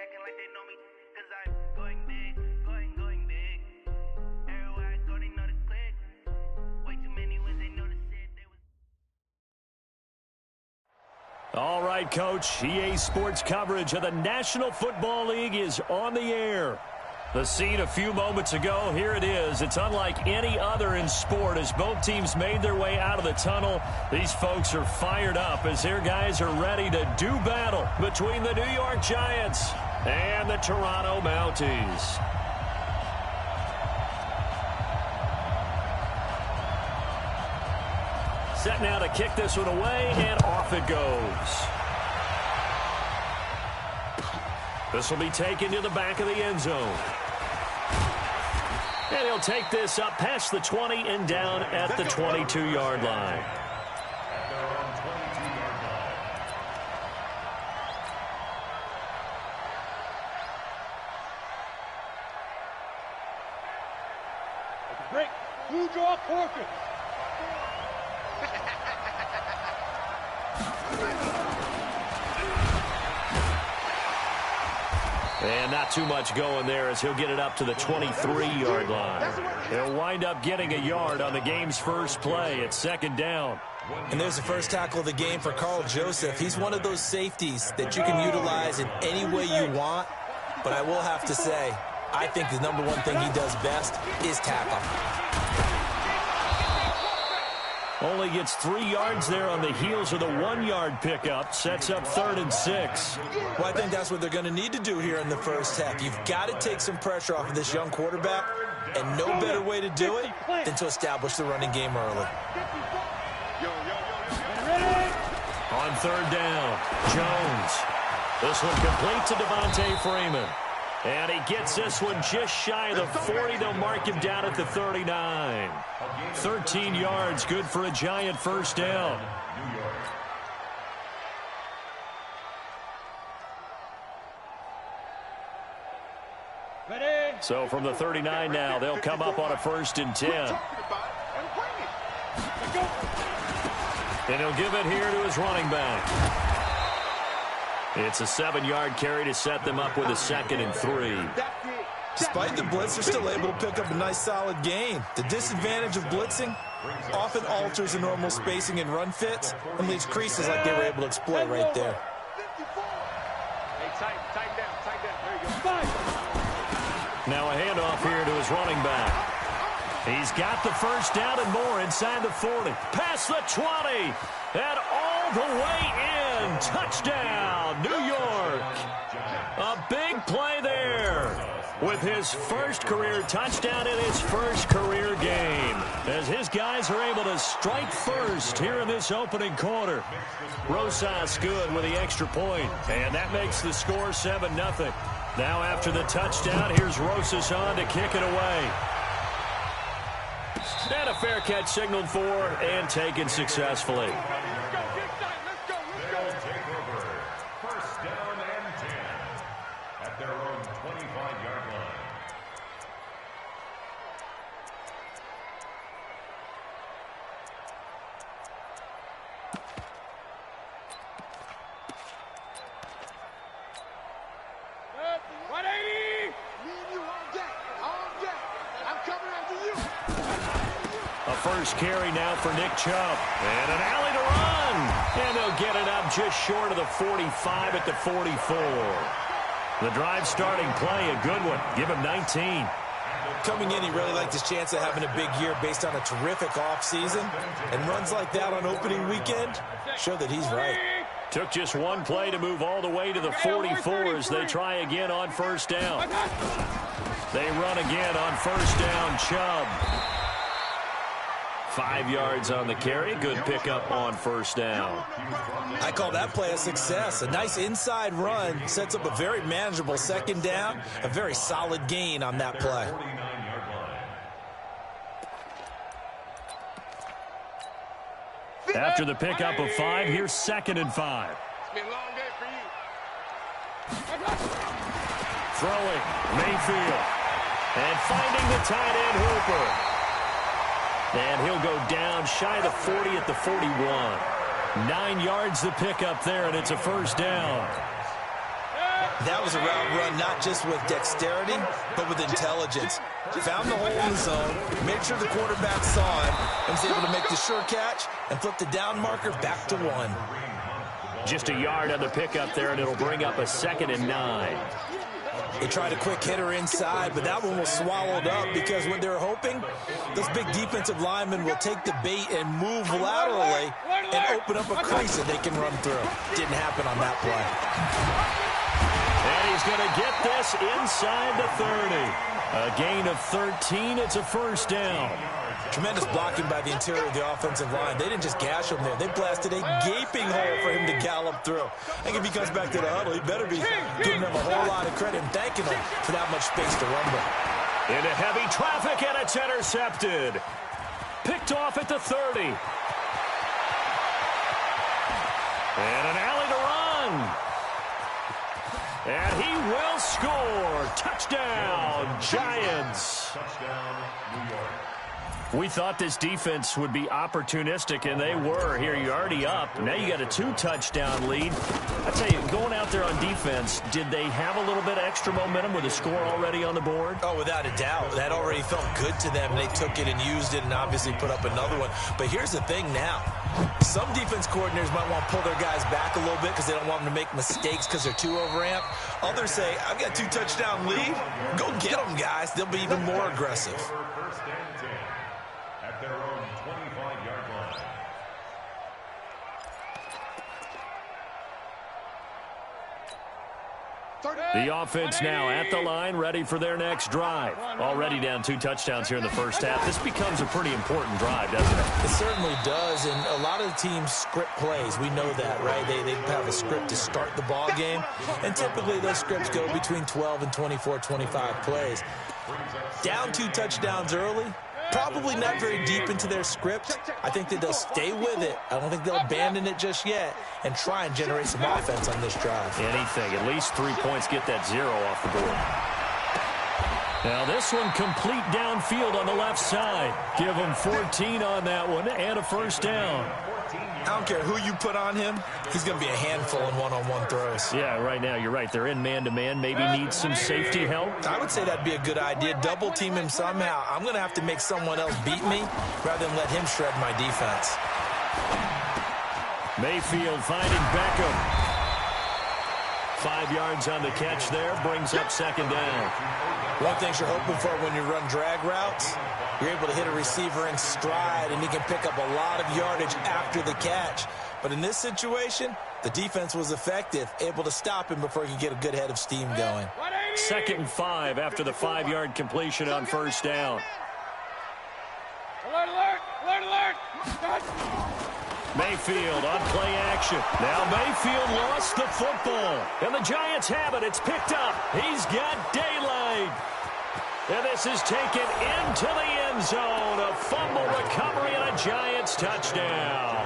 acting like they know me, 'cause I'm going big, going big. Everywhere I go, they know the click. Way too many wins, they know the shit. They was. All right, Coach. EA Sports coverage of the National Football League is on the air. The scene a few moments ago, here it is. It's unlike any other in sport as both teams made their way out of the tunnel. These folks are fired up as their guys are ready to do battle between the New York Giants and the Toronto Mounties. Set now to kick this one away, and off it goes. This will be taken to the back of the end zone. And he'll take this up past the 20 and down at the 22-yard line. Break. Who draw forfeit? And not too much going there as he'll get it up to the 23-yard line. He'll wind up getting a yard on the game's first play. It's second down. And there's the first tackle of the game for Carl Joseph. He's one of those safeties that you can utilize in any way you want. But I will have to say, I think the number one thing he does best is tackle. Only gets 3 yards there on the heels of the 1-yard pickup. Sets up 3rd and 6. Well, I think that's what they're going to need to do here in the first half. You've got to take some pressure off of this young quarterback, and no better way to do it than to establish the running game early. On 3rd down, Jones. This one complete to Devontae Freeman. And he gets this one just shy of the 40. They'll mark him down at the 39. 13 yards, good for a Giant first down. Ready? So from the 39 now, they'll come up on a 1st and 10. And he'll give it here to his running back. It's a 7-yard carry to set them up with a 2nd and 3. Despite the blitz, they're still able to pick up a nice solid gain. The disadvantage of blitzing often alters the normal spacing and run fits and leaves creases like they were able to exploit right there. Hey, tighten down. There you go. Now a handoff here to his running back. He's got the first down and more inside the 40. Past the 20. And all the way in. Touchdown, New York. A big play there with his first career touchdown in his first career game, as his guys are able to strike first here in this opening quarter. Rosas good with the extra point, and that makes the score 7-0. Now after the touchdown, here's Rosas on to kick it away. And a fair catch signaled for and taken successfully. First carry now for Nick Chubb. And an alley to run. And they'll get it up just short of the 45 at the 44. The drive starting play, a good one. Give him 19. Coming in, he really liked his chance of having a big year based on a terrific offseason. And runs like that on opening weekend show that he's right. Took just one play to move all the way to the 44 as they try again on first down. They run again on first down, Chubb. 5 yards on the carry. Good pickup on first down. I call that play a success. A nice inside run sets up a very manageable second down. A very solid gain on that play. After the pickup of 5, here's 2nd and 5. It's been a long day for you. Throwing, Mayfield. And finding the tight end, Hooper. And he'll go down shy of the 40 at the 41. 9 yards the pickup there, and it's a first down. That was a route run not just with dexterity, but with intelligence. Found the hole in the zone, made sure the quarterback saw him, and was able to make the sure catch and flip the down marker back to 1. Just a yard on the pickup there, and it'll bring up a 2nd and 9. They tried a quick hitter inside, but that one was swallowed up because what they're hoping, those big defensive linemen will take the bait and move laterally and open up a crease that they can run through. Didn't happen on that play. And he's going to get this inside the 30. A gain of 13. It's a 1st down. Tremendous blocking by the interior of the offensive line. They didn't just gash him there. They blasted a gaping hole for him to gallop through. I think if he comes back to the huddle, he better be giving them a whole lot of credit and thanking them for that much space to rumble. Into heavy traffic, and it's intercepted. Picked off at the 30. And an alley to run. And he will score. Touchdown, Giants. We thought this defense would be opportunistic, and they were. Here, you're already up. Now you got a 2-touchdown lead. I tell you, going out there on defense, did they have a little bit of extra momentum with a score already on the board? Oh, without a doubt. That already felt good to them. They took it and used it and obviously put up another one. But here's the thing now. Some defense coordinators might want to pull their guys back a little bit because they don't want them to make mistakes because they're too overamped. Others say, I've got a 2-touchdown lead. Go get them, guys. They'll be even more aggressive. At their own 25-yard line. The offense now at the line, ready for their next drive. Already down 2 touchdowns here in the first half. This becomes a pretty important drive, doesn't it? It certainly does, and a lot of the teams script plays. We know that, right? They have a script to start the ball game, and typically those scripts go between 12 and 24, 25 plays. Down 2 touchdowns early, probably not very deep into their script. I think that they'll stay with it. I don't think they'll abandon it just yet and try and generate some offense on this drive. Anything. At least 3 points. Get that 0 off the board. Now this one complete downfield on the left side. Give them 14 on that one and a 1st down. I don't care who you put on him. He's going to be a handful in one-on-one throws. Yeah, right now you're right. They're in man-to-man. Maybe need some safety help. I would say that'd be a good idea. Double team him somehow. I'm going to have to make someone else beat me rather than let him shred my defense. Mayfield finding Beckham. 5 yards on the catch there. Brings up 2nd down. One thing you're hoping for when you run drag routes, you're able to hit a receiver in stride, and he can pick up a lot of yardage after the catch. But in this situation, the defense was effective, able to stop him before he could get a good head of steam going. 2nd and 5 after the 5-yard completion on 1st down. Alert, alert, alert, alert. Mayfield on play action. Now Mayfield lost the football. And the Giants have it. It's picked up. He's got daylight. And this is taken into the end zone. A fumble recovery and a Giants touchdown.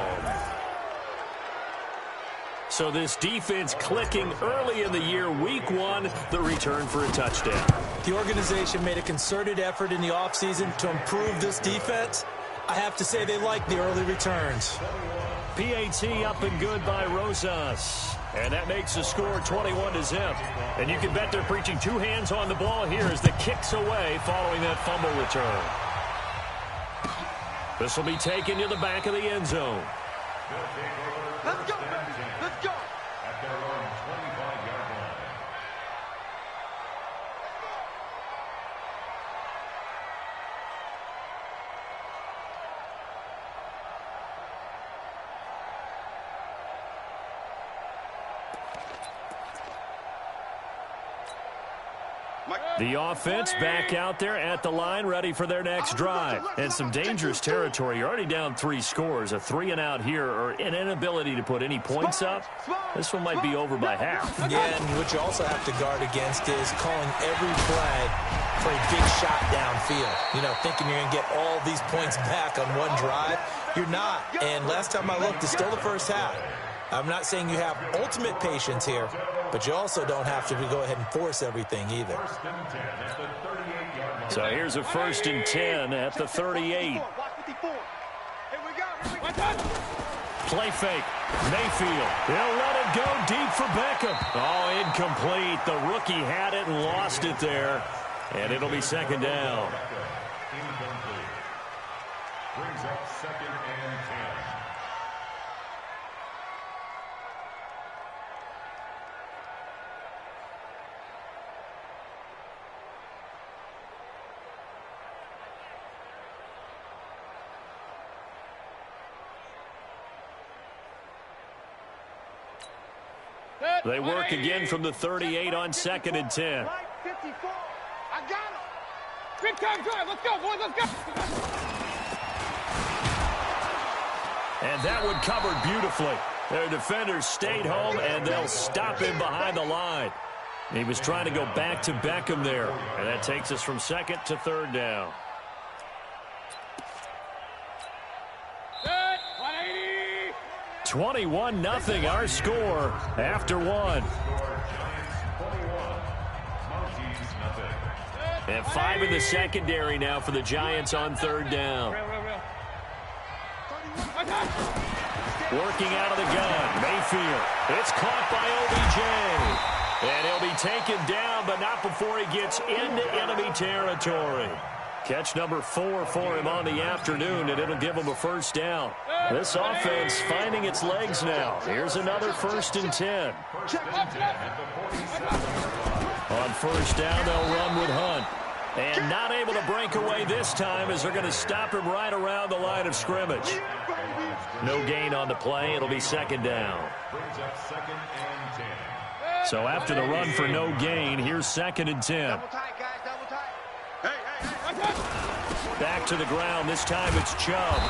So this defense clicking early in the year, week 1, the return for a touchdown. The organization made a concerted effort in the offseason to improve this defense. I have to say they like the early returns. PAT up and good by Rosas. And that makes the score 21-0. And you can bet they're preaching 2 hands on the ball here as the kick's away following that fumble return. This will be taken to the back of the end zone. Let's go. Let's go. At their own 25-yard line. The offense back out there at the line, ready for their next drive. And some dangerous territory. You're already down 3 scores. A 3-and-out here, or an inability to put any points up. This one might be over by half. Yeah, and what you also have to guard against is calling every play for a big shot downfield. You know, thinking you're going to get all these points back on one drive. You're not. And last time I looked, it's still the first half. I'm not saying you have ultimate patience here, but you also don't have to go ahead and force everything either. So here's a 1st and 10 at the 38. Play fake. Mayfield. He'll let it go deep for Beckham. Oh, incomplete. The rookie had it and lost it there. And it'll be second down. Incomplete. Brings up 2nd and 10. They work again from the 38 on 2nd and 10. 54. I got him. Big time drive. Let's go, boys. Let's go. And that one covered beautifully. Their defenders stayed home, and they'll stop him behind the line. He was trying to go back to Beckham there. And that takes us from 2nd to 3rd down. 21-0 our score after one. And 5 in the secondary now for the Giants on 3rd down. Working out of the gun, Mayfield. It's caught by OBJ. And he'll be taken down, but not before he gets into enemy territory. Catch number 4 for him on the afternoon, and it'll give him a first down. This offense finding its legs now. Here's another 1st and 10. On 1st down, they'll run with Hunt. And not able to break away this time as they're going to stop him right around the line of scrimmage. No gain on the play. It'll be 2nd down. Brings up 2nd and 10. So after the run for no gain, here's 2nd and 10. Double tight, guys. Double tight. Hey. Back to the ground. This time it's Chubb.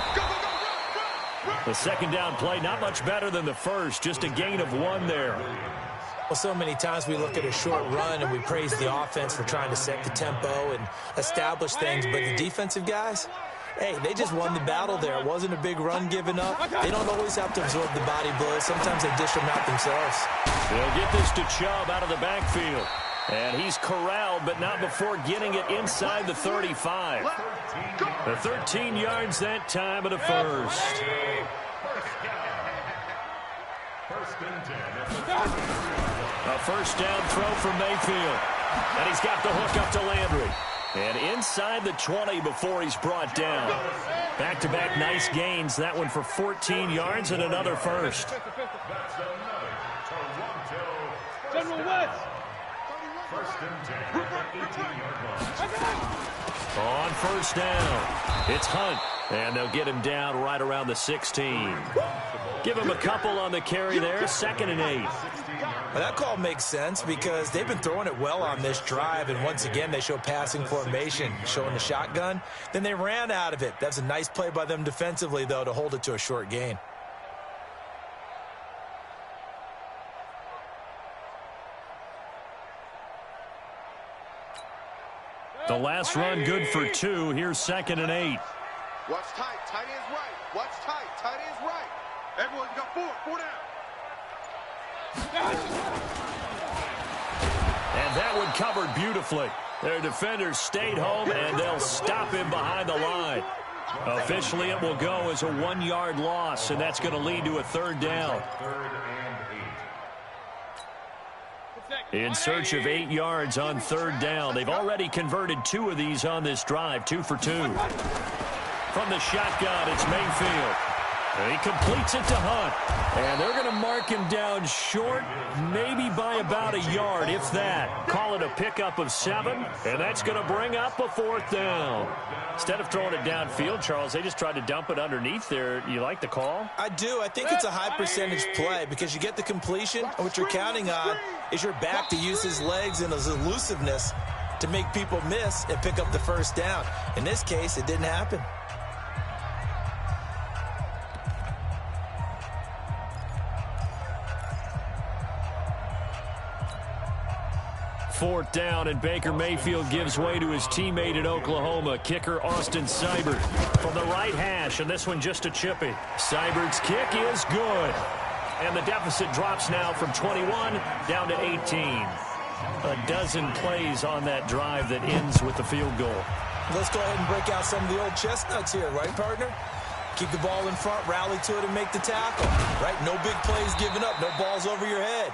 The 2nd down play, not much better than the first. Just a gain of 1 there. Well, so many times we look at a short run and we praise the offense for trying to set the tempo and establish things, but the defensive guys, hey, they just won the battle there. It wasn't a big run given up. They don't always have to absorb the body blows. Sometimes they dish them out themselves. They'll get this to Chubb out of the backfield. And he's corralled, but not before getting it inside the 35. The 13 yards that time of the first. 1st and 10. A first down throw from Mayfield. And he's got the hook up to Landry. And inside the 20 before he's brought down. Back-to-back nice gains. That one for 14 yards and another first. That's another Toronto General West. 1st and 10 at the 18-yard line. On 1st down, it's Hunt. And they'll get him down right around the 16. Give him a couple on the carry there. 2nd and 8. Well, that call makes sense because they've been throwing it well on this drive, and once again they show passing formation, showing the shotgun. Then they ran out of it. That's a nice play by them defensively, though, to hold it to a short gain. The last run good for 2. Here's 2nd and 8. Watch tight. Tight ends right. Watch tight. Tight ends right. Everyone, you got 4. 4 down. And that one covered beautifully. Their defenders stayed home, and they'll stop him behind the line. Officially, it will go as a 1-yard loss, and that's going to lead to a 3rd down. 3rd and 8. In search of 8 yards on 3rd down. They've already converted 2 of these on this drive, 2 for 2. From the shotgun, it's Mayfield. And he completes it to Hunt. And they're going to mark him down short, maybe by about a yard, if that. Call it a pickup of 7, and that's going to bring up a 4th down. Instead of throwing it downfield, Charles, they just tried to dump it underneath there. You like the call? I do. I think it's a high percentage play because you get the completion, and what you're counting on is your back to use his legs and his elusiveness to make people miss and pick up the 1st down. In this case, it didn't happen. 4th down, and Baker Mayfield gives way to his teammate in Oklahoma, kicker Austin Seibert. From the right hash, and this one just a chippy. Seibert's kick is good. And the deficit drops now from 21 down to 18. A dozen plays on that drive that ends with the field goal. Let's go ahead and break out some of the old chestnuts here, right, partner? Keep the ball in front, rally to it, and make the tackle. Right? No big plays given up. No balls over your head.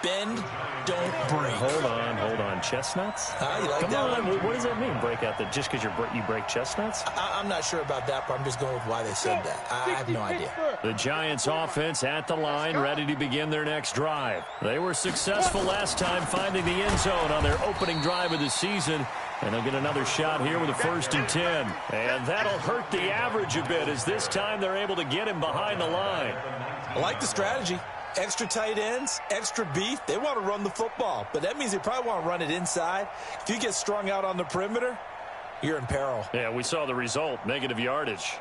Bend, don't break. Hold on. Chestnuts? You like Come that on. one? What does that mean, break out? Just because you break chestnuts? I'm not sure about that, but I'm just going with why they said that. I have no idea. The Giants offense at the line, ready to begin their next drive. They were successful last time finding the end zone on their opening drive of the season. And they'll get another shot here with a 1st and 10. And that'll hurt the average a bit as this time they're able to get him behind the line. I like the strategy. Extra tight ends, extra beef. They want to run the football, but that means they probably want to run it inside. If you get strung out on the perimeter, you're in peril. Yeah, we saw the result, negative yardage.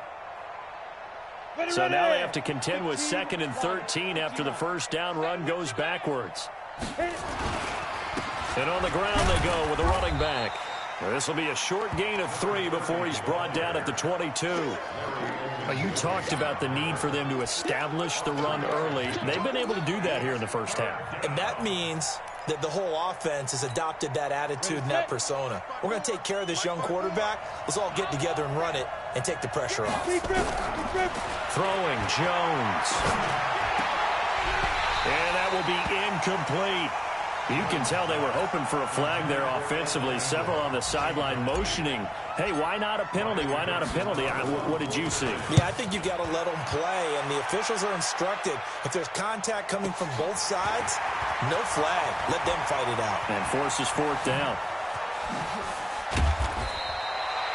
So now they have to contend with 2nd and 13 after the first down run goes backwards. And on the ground they go with a running back. This will be a short gain of 3 before he's brought down at the 22. You talked about the need for them to establish the run early. They've been able to do that here in the first half. And that means that the whole offense has adopted that attitude and that persona. We're going to take care of this young quarterback. Let's all get together and run it and take the pressure off. Throwing Jones. And that will be incomplete. You can tell they were hoping for a flag there offensively. Several on the sideline motioning. Hey, why not a penalty? Why not a penalty? What did you see? Yeah, I think you've got to let them play, and the officials are instructed. If there's contact coming from both sides, no flag. Let them fight it out. And forces 4th down.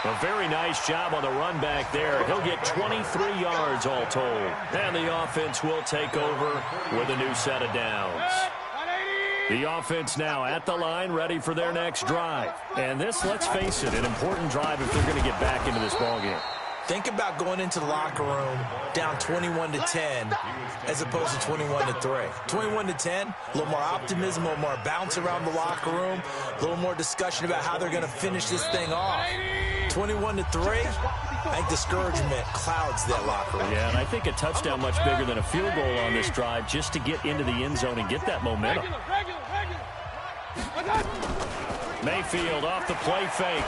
A very nice job on the run back there. He'll get 23 yards all told. And the offense will take over with a new set of downs. The offense now at the line, ready for their next drive. And this, let's face it, an important drive if they're going to get back into this ballgame. Think about going into the locker room down 21-10 as opposed to 21-3. 21-10, a little more optimism, a little more bounce around the locker room, a little more discussion about how they're going to finish this thing off. 21-3, I think discouragement clouds that locker room. Yeah, and I think a touchdown much bigger than a field goal on this drive just to get into the end zone and get that momentum. Mayfield off the play fake.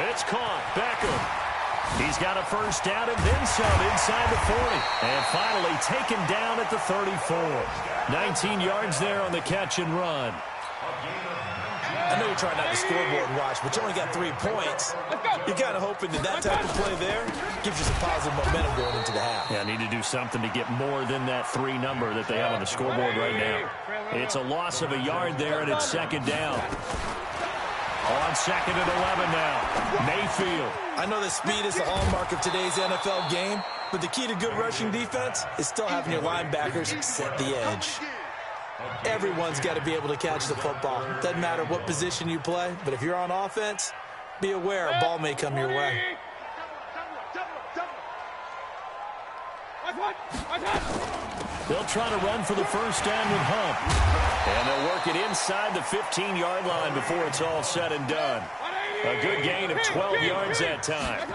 It's caught. Beckham. He's got a first down and then some inside the 40. And finally taken down at the 34. 19 yards there on the catch and run. I know you're trying not to scoreboard watch, but you only got 3 points. You're kind of hoping that type of play there gives you some positive momentum going into the half. Yeah, need to do something to get more than that 3 number that they have on the scoreboard right now. It's a loss of a yard there, and it's 2nd down. On 2nd and 11 now. Mayfield. I know that speed is the hallmark of today's NFL game, but the key to good rushing defense is still having your linebackers set the edge. Everyone's got to be able to catch the football. Doesn't matter what position you play, but if you're on offense, be aware a ball may come your way. They'll try to run for the first down with Hunt. And they'll work it inside the 15-yard line before it's all said and done. A good gain of 12 yards that time.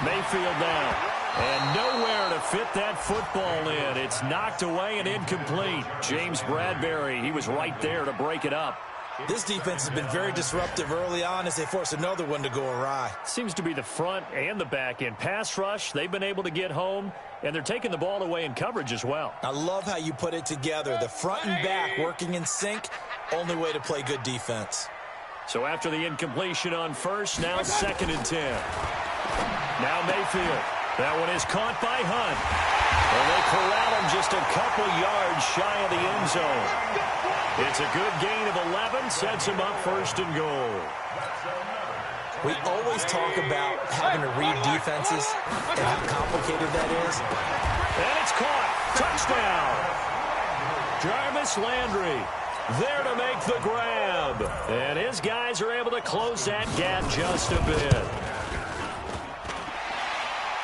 Mayfield now. And nowhere to fit that football in. It's knocked away and incomplete. James Bradbury, he was right there to break it up. This defense has been very disruptive early on as they force another one to go awry. Seems to be the front and the back end. Pass rush, they've been able to get home, and they're taking the ball away in coverage as well. I love how you put it together. The front and back working in sync, only way to play good defense. So after the incompletion on first, now 2nd and 10. Now Mayfield. That one is caught by Hunt. And they corral him just a couple yards shy of the end zone. It's a good gain of 11, sets him up 1st and goal. We always talk about having to read defenses and how complicated that is. And it's caught. Touchdown. Jarvis Landry there to make the grab. And his guys are able to close that gap just a bit.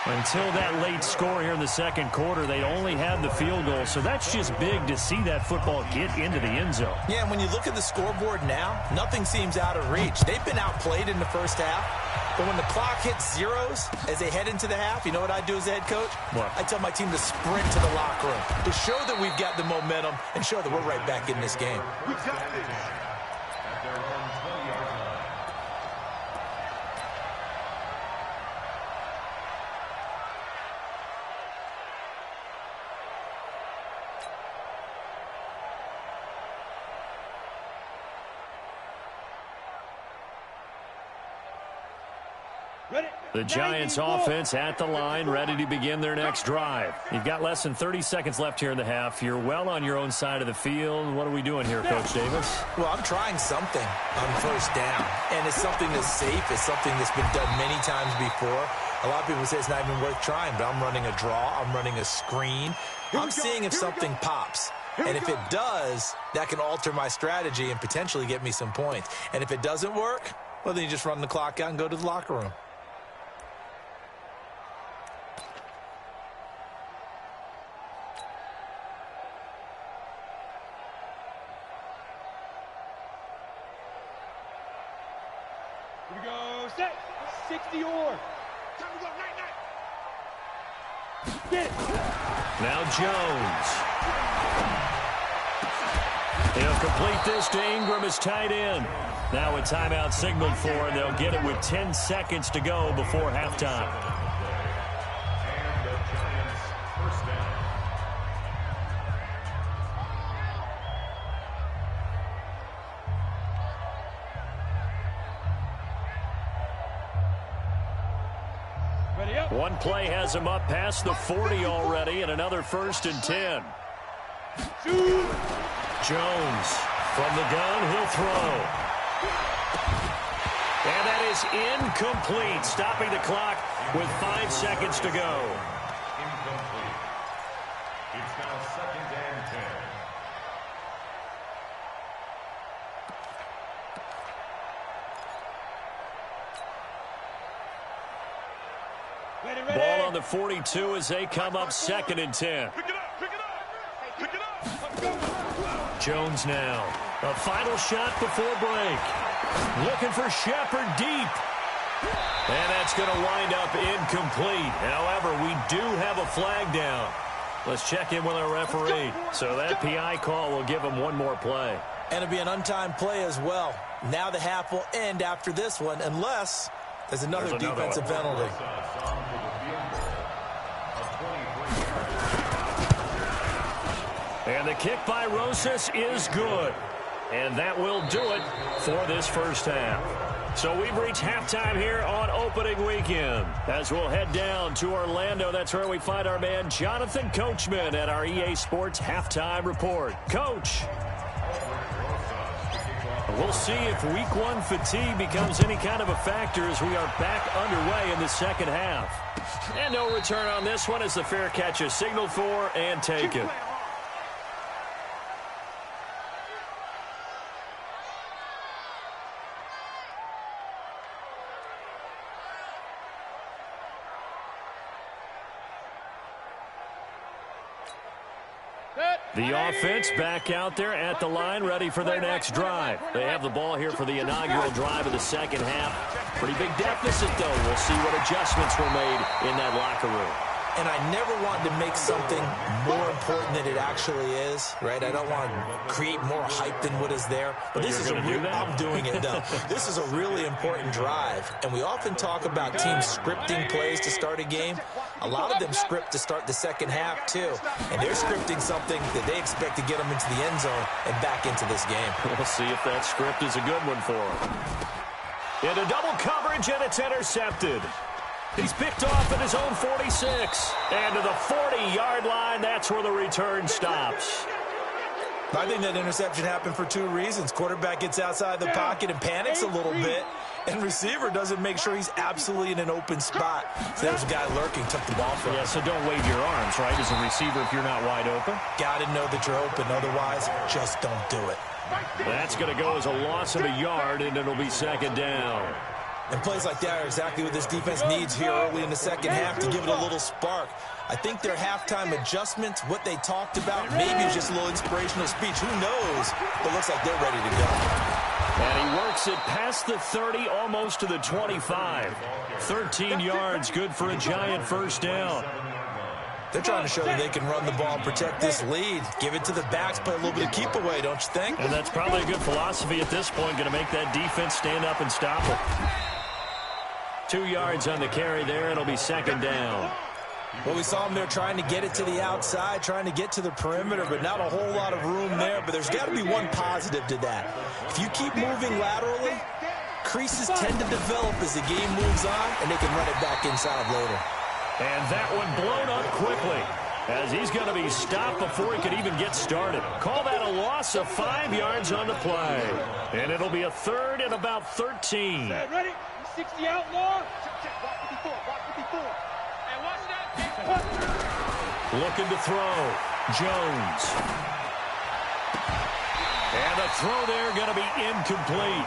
Until that late score here in the 2nd quarter, they only had the field goal. So that's just big to see that football get into the end zone. Yeah, and when you look at the scoreboard now, nothing seems out of reach. They've been outplayed in the first half. But when the clock hits zeros as they head into the half, you know what I do as a head coach? What? I tell my team to sprint to the locker room to show that we've got the momentum and show that we're right back in this game. We got this. The Giants offense at the line, ready to begin their next drive. You've got less than 30 seconds left here in the half. You're well on your own side of the field. What are we doing here, Coach Davis? Well, I'm trying something on first down, and it's something that's safe. It's something that's been done many times before. A lot of people say it's not even worth trying, but I'm running a draw. I'm running a screen. I'm seeing if something pops. And if it does, that can alter my strategy and potentially get me some points. And if it doesn't work, well, then you just run the clock out and go to the locker room. Here we go, set, 60 or. Time to go, night. Get it. Now Jones. He'll complete this to Ingram as tight end. Now a timeout signaled for, and they'll get it with 10 seconds to go before halftime. And the Giants first down. Ready up. One play has him up past the 40 already, and another 1st and 10. Jones from the gun, he'll throw. And that is incomplete, stopping the clock with 5 seconds to go. Incomplete. It's now 2nd and 10. Ready. Ball on the 42 as they come up 2nd and 10. Pick it up. Jones now. A final shot before break. Looking for Shepard deep. And that's going to wind up incomplete. However, we do have a flag down. Let's check in with our referee. So that PI call will give him one more play. And it'll be an untimed play as well. Now the half will end after this one, unless there's another defensive penalty. And the kick by Rosas is good. And that will do it for this first half. So we've reached halftime here on opening weekend. As we'll head down to Orlando, that's where we find our man Jonathan Coachman at our EA Sports Halftime Report. Coach, we'll see if week 1 fatigue becomes any kind of a factor as we are back underway in the second half. And no return on this one as the fair catch is signaled for and taken. The offense back out there at the line, ready for their next drive. They have the ball here for the inaugural drive of the second half. Pretty big deficit, though. We'll see what adjustments were made in that locker room. And I never want to make something more important than it actually is, right? I don't want to create more hype than what is there. But this is I'm doing it, though. This is a really important drive. And we often talk about teams scripting plays to start a game. A lot of them script to start the second half, too. And they're scripting something that they expect to get them into the end zone and back into this game. We'll see if that script is a good one for them. Into double coverage, and it's intercepted. He's picked off at his own 46. And to the 40-yard line, that's where the return stops. I think that interception happened for 2 reasons. Quarterback gets outside the pocket and panics a little bit, and receiver doesn't make sure he's absolutely in an open spot. So there's a guy lurking, took the ball from him. Yeah, so don't wave your arms, right, as a receiver if you're not wide open. Got to know that you're open. Otherwise, just don't do it. That's going to go as a loss of a yard, and it'll be second down. And plays like that are exactly what this defense needs here early in the second half to give it a little spark. I think their halftime adjustments, what they talked about, maybe it's just a little inspirational speech. Who knows? But it looks like they're ready to go. And he works it past the 30, almost to the 25. 13 yards, good for a Giant first down. They're trying to show that they can run the ball and protect this lead. Give it to the backs, play a little bit of keep away, don't you think? And that's probably a good philosophy at this point, going to make that defense stand up and stop it. 2 yards on the carry there. It'll be second down. Well, we saw them there trying to get it to the outside, trying to get to the perimeter, but not a whole lot of room there. But there's got to be one positive to that. If you keep moving laterally, creases tend to develop as the game moves on, and they can run it back inside later. And that one blown up quickly, as he's going to be stopped before he could even get started. Call that a loss of 5 yards on the play. And it'll be a third and about 13. Ready? 60 outlaw. Looking to throw. Jones. And the throw there going to be incomplete.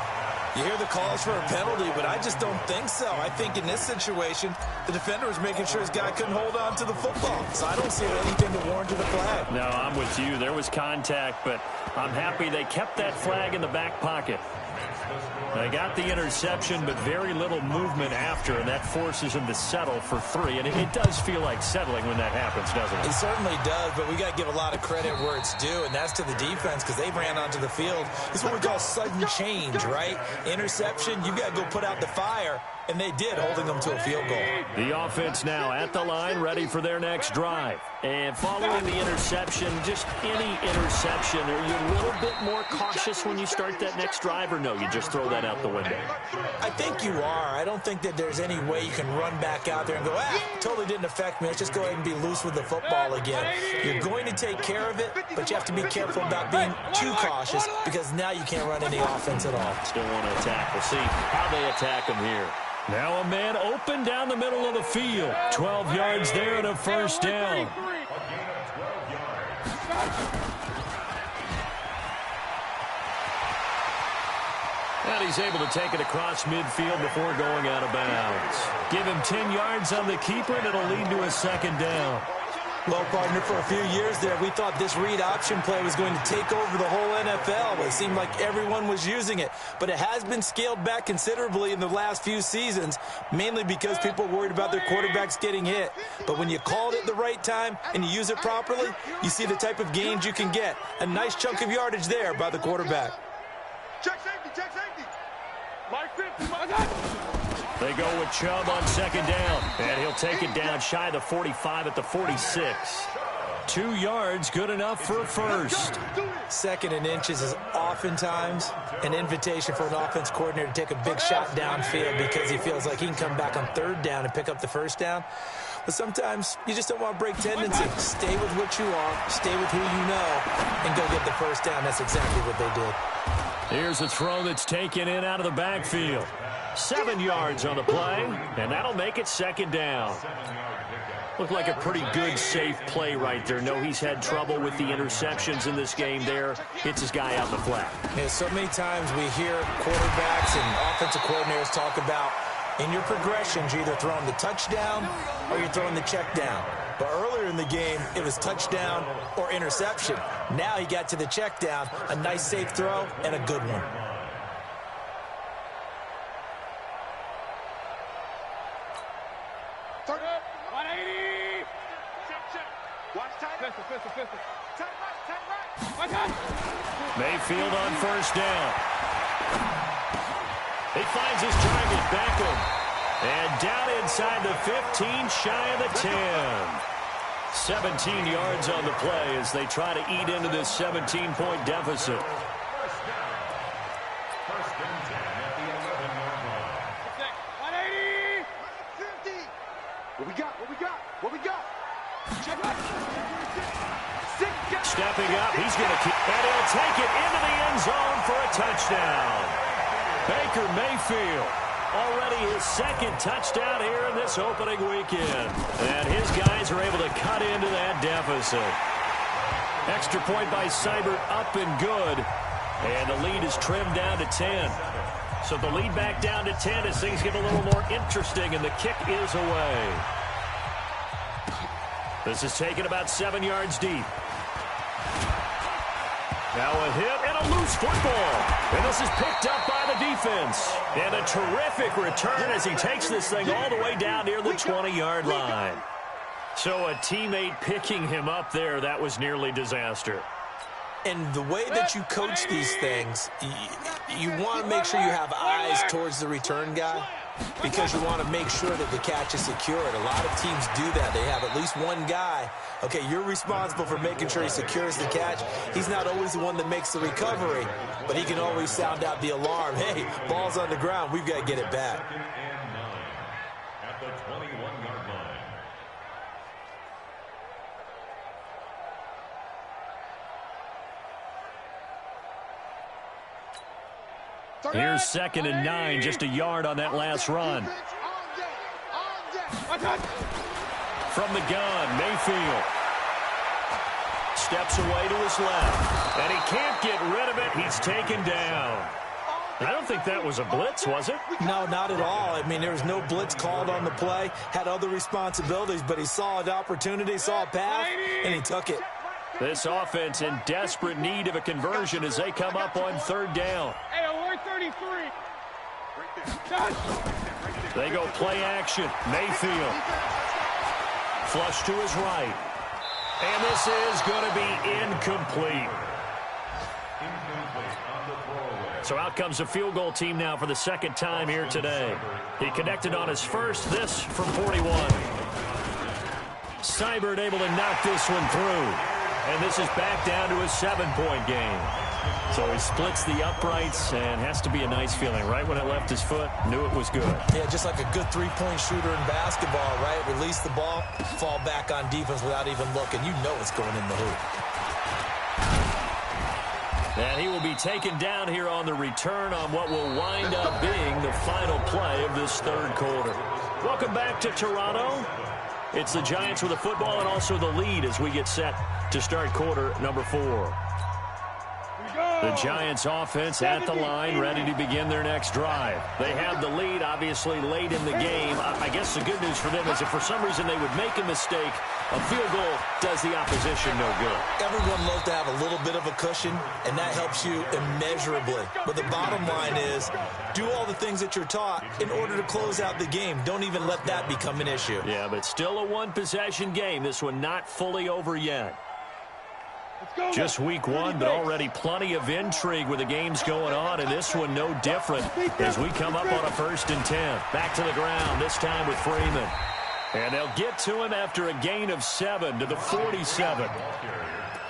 You hear the calls for a penalty, but I just don't think so. I think in this situation, the defender was making sure his guy couldn't hold on to the football. So I don't see anything that warranted a flag. No, I'm with you. There was contact, but I'm happy they kept that flag in the back pocket. They got the interception, but very little movement after, and that forces him to settle for 3. And it does feel like settling when that happens, doesn't it? It certainly does, but we got to give a lot of credit where it's due, and that's to the defense because they ran onto the field. This is what we call sudden change, right? Interception, you got to go put out the fire, and they did, holding them to a field goal. The offense now at the line, ready for their next drive. And following the interception, just any interception, are you a little bit more cautious when you start that next drive, or no, you just throw that out the window? I think you are. I don't think that there's any way you can run back out there and go, totally didn't affect me. Let's just go ahead and be loose with the football again. You're going to take care of it, but you have to be careful about being too cautious because now you can't run any offense at all. Still want to attack. We'll see how they attack him here. Now a man open down the middle of the field. 12 yards there and a first down. And he's able to take it across midfield before going out of bounds. Give him 10 yards on the keeper, and it'll lead to a second down. Well, partner, for a few years there, we thought this read option play was going to take over the whole NFL. It seemed like everyone was using it. But it has been scaled back considerably in the last few seasons, mainly because people are worried about their quarterbacks getting hit. But when you call it at the right time and you use it properly, you see the type of gains you can get. A nice chunk of yardage there by the quarterback. Check safety, check safety. Mark 50, my God. They go with Chubb on second down, and he'll take it down shy of the 45 at the 46. 2 yards, good enough for a first. Second and inches is oftentimes an invitation for an offense coordinator to take a big shot downfield because he feels like he can come back on third down and pick up the first down. But sometimes you just don't want to break tendency. Stay with what you are, stay with who you know, and go get the first down. That's exactly what they did. Here's a throw that's taken in out of the backfield. 7 yards on the play, and that'll make it second down. Looked like a pretty good, safe play right there. No, he's had trouble with the interceptions in this game there. Hits his guy out in the flat. Yeah, so many times we hear quarterbacks and offensive coordinators talk about in your progressions, you're either throwing the touchdown or you're throwing the check down. But earlier in the game, it was touchdown or interception. Now he got to the check down, a nice safe throw, and a good one. Mayfield on first down. He finds his target, Beckham. And down inside the 15, shy of the 10. 17 yards on the play as they try to eat into this 17-point deficit. First and 10 at the 11-yard line. 50. What we got? What we got? What we got? Stepping up, he's going to keep, and he'll take it into the end zone for a touchdown. Baker Mayfield, already his second touchdown here in this opening weekend. And his guys are able to cut into that deficit. Extra point by Seibert, up and good. And the lead is trimmed down to 10. So the lead back down to 10 as things get a little more interesting, and the kick is away. This is taken about 7 yards deep. Now a hit and a loose football. And this is picked up by the defense. And a terrific return as he takes this thing all the way down near the 20-yard line. So a teammate picking him up there, that was nearly disaster. And the way that you coach these things, you want to make sure you have eyes towards the return guy. because you want to make sure that the catch is secured. A lot of teams do that. They have at least one guy. Okay, you're responsible for making sure he secures the catch. He's not always the one that makes the recovery, but he can always sound out the alarm. Hey, ball's on the ground. We've got to get it back. At the 21-yard line. Here's 2nd and 9, just a yard on that last run. From the gun, Mayfield steps away to his left, and he can't get rid of it. He's taken down. I don't think that was a blitz, was it? No, not at all. I mean, there was no blitz called on the play, had other responsibilities, but he saw an opportunity, saw a path, and he took it. This offense in desperate need of a conversion as they come up on 3rd down. Hey, we're 33. They go play action. Mayfield. Flush to his right. And this is going to be incomplete. So out comes the field goal team now for the 2nd time here today. He connected on his first, this from 41. Seibert able to knock this one through. And this is back down to a 7-point game. So he splits the uprights and has to be a nice feeling. Right when it left his foot, knew it was good. Yeah, just like a good three-point shooter in basketball, right? Release the ball, fall back on defense without even looking. You know it's going in the hoop. And he will be taken down here on the return on what will wind up being the final play of this 3rd quarter. Welcome back to Toronto. It's the Giants with the football and also the lead as we get set to start quarter number 4. The Giants offense at the line, ready to begin their next drive. They have the lead, obviously, late in the game. I guess the good news for them is if for some reason they would make a mistake, a field goal does the opposition no good. Everyone loves to have a little bit of a cushion, and that helps you immeasurably. But the bottom line is, do all the things that you're taught in order to close out the game. Don't even let that become an issue. Yeah, but still a one-possession game. This one not fully over yet. Just week 1, but already plenty of intrigue with the games going on, and this one no different as we come up on a 1st and 10. Back to the ground, this time with Freeman. And they'll get to him after a gain of 7 to the 47.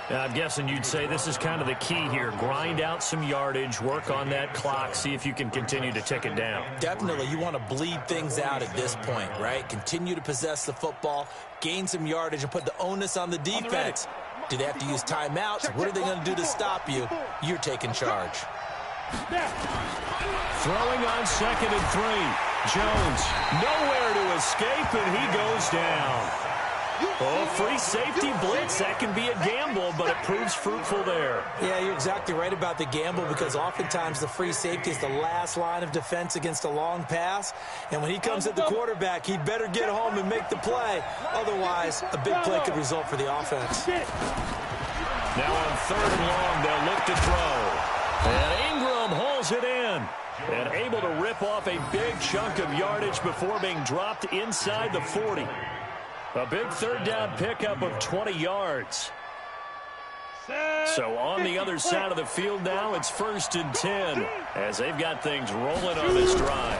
Now, I'm guessing you'd say this is kind of the key here. Grind out some yardage, work on that clock, see if you can continue to tick it down. Definitely, you want to bleed things out at this point, right? Continue to possess the football, gain some yardage, and put the onus on the defense. Do they have to use timeouts? What are they going to do to stop you? You're taking charge. Throwing on 2nd and 3. Jones nowhere to escape, and he goes down. Oh, free safety blitz. That can be a gamble, but it proves fruitful there. Yeah, you're exactly right about the gamble because oftentimes the free safety is the last line of defense against a long pass. And when he comes at the quarterback, he'd better get home and make the play. Otherwise, a big play could result for the offense. Now on 3rd and long, they'll look to throw. And Ingram holds it in. And able to rip off a big chunk of yardage before being dropped inside the 40. A big 3rd down pickup of 20 yards. So on the other side of the field now, it's 1st and 10 as they've got things rolling on this drive.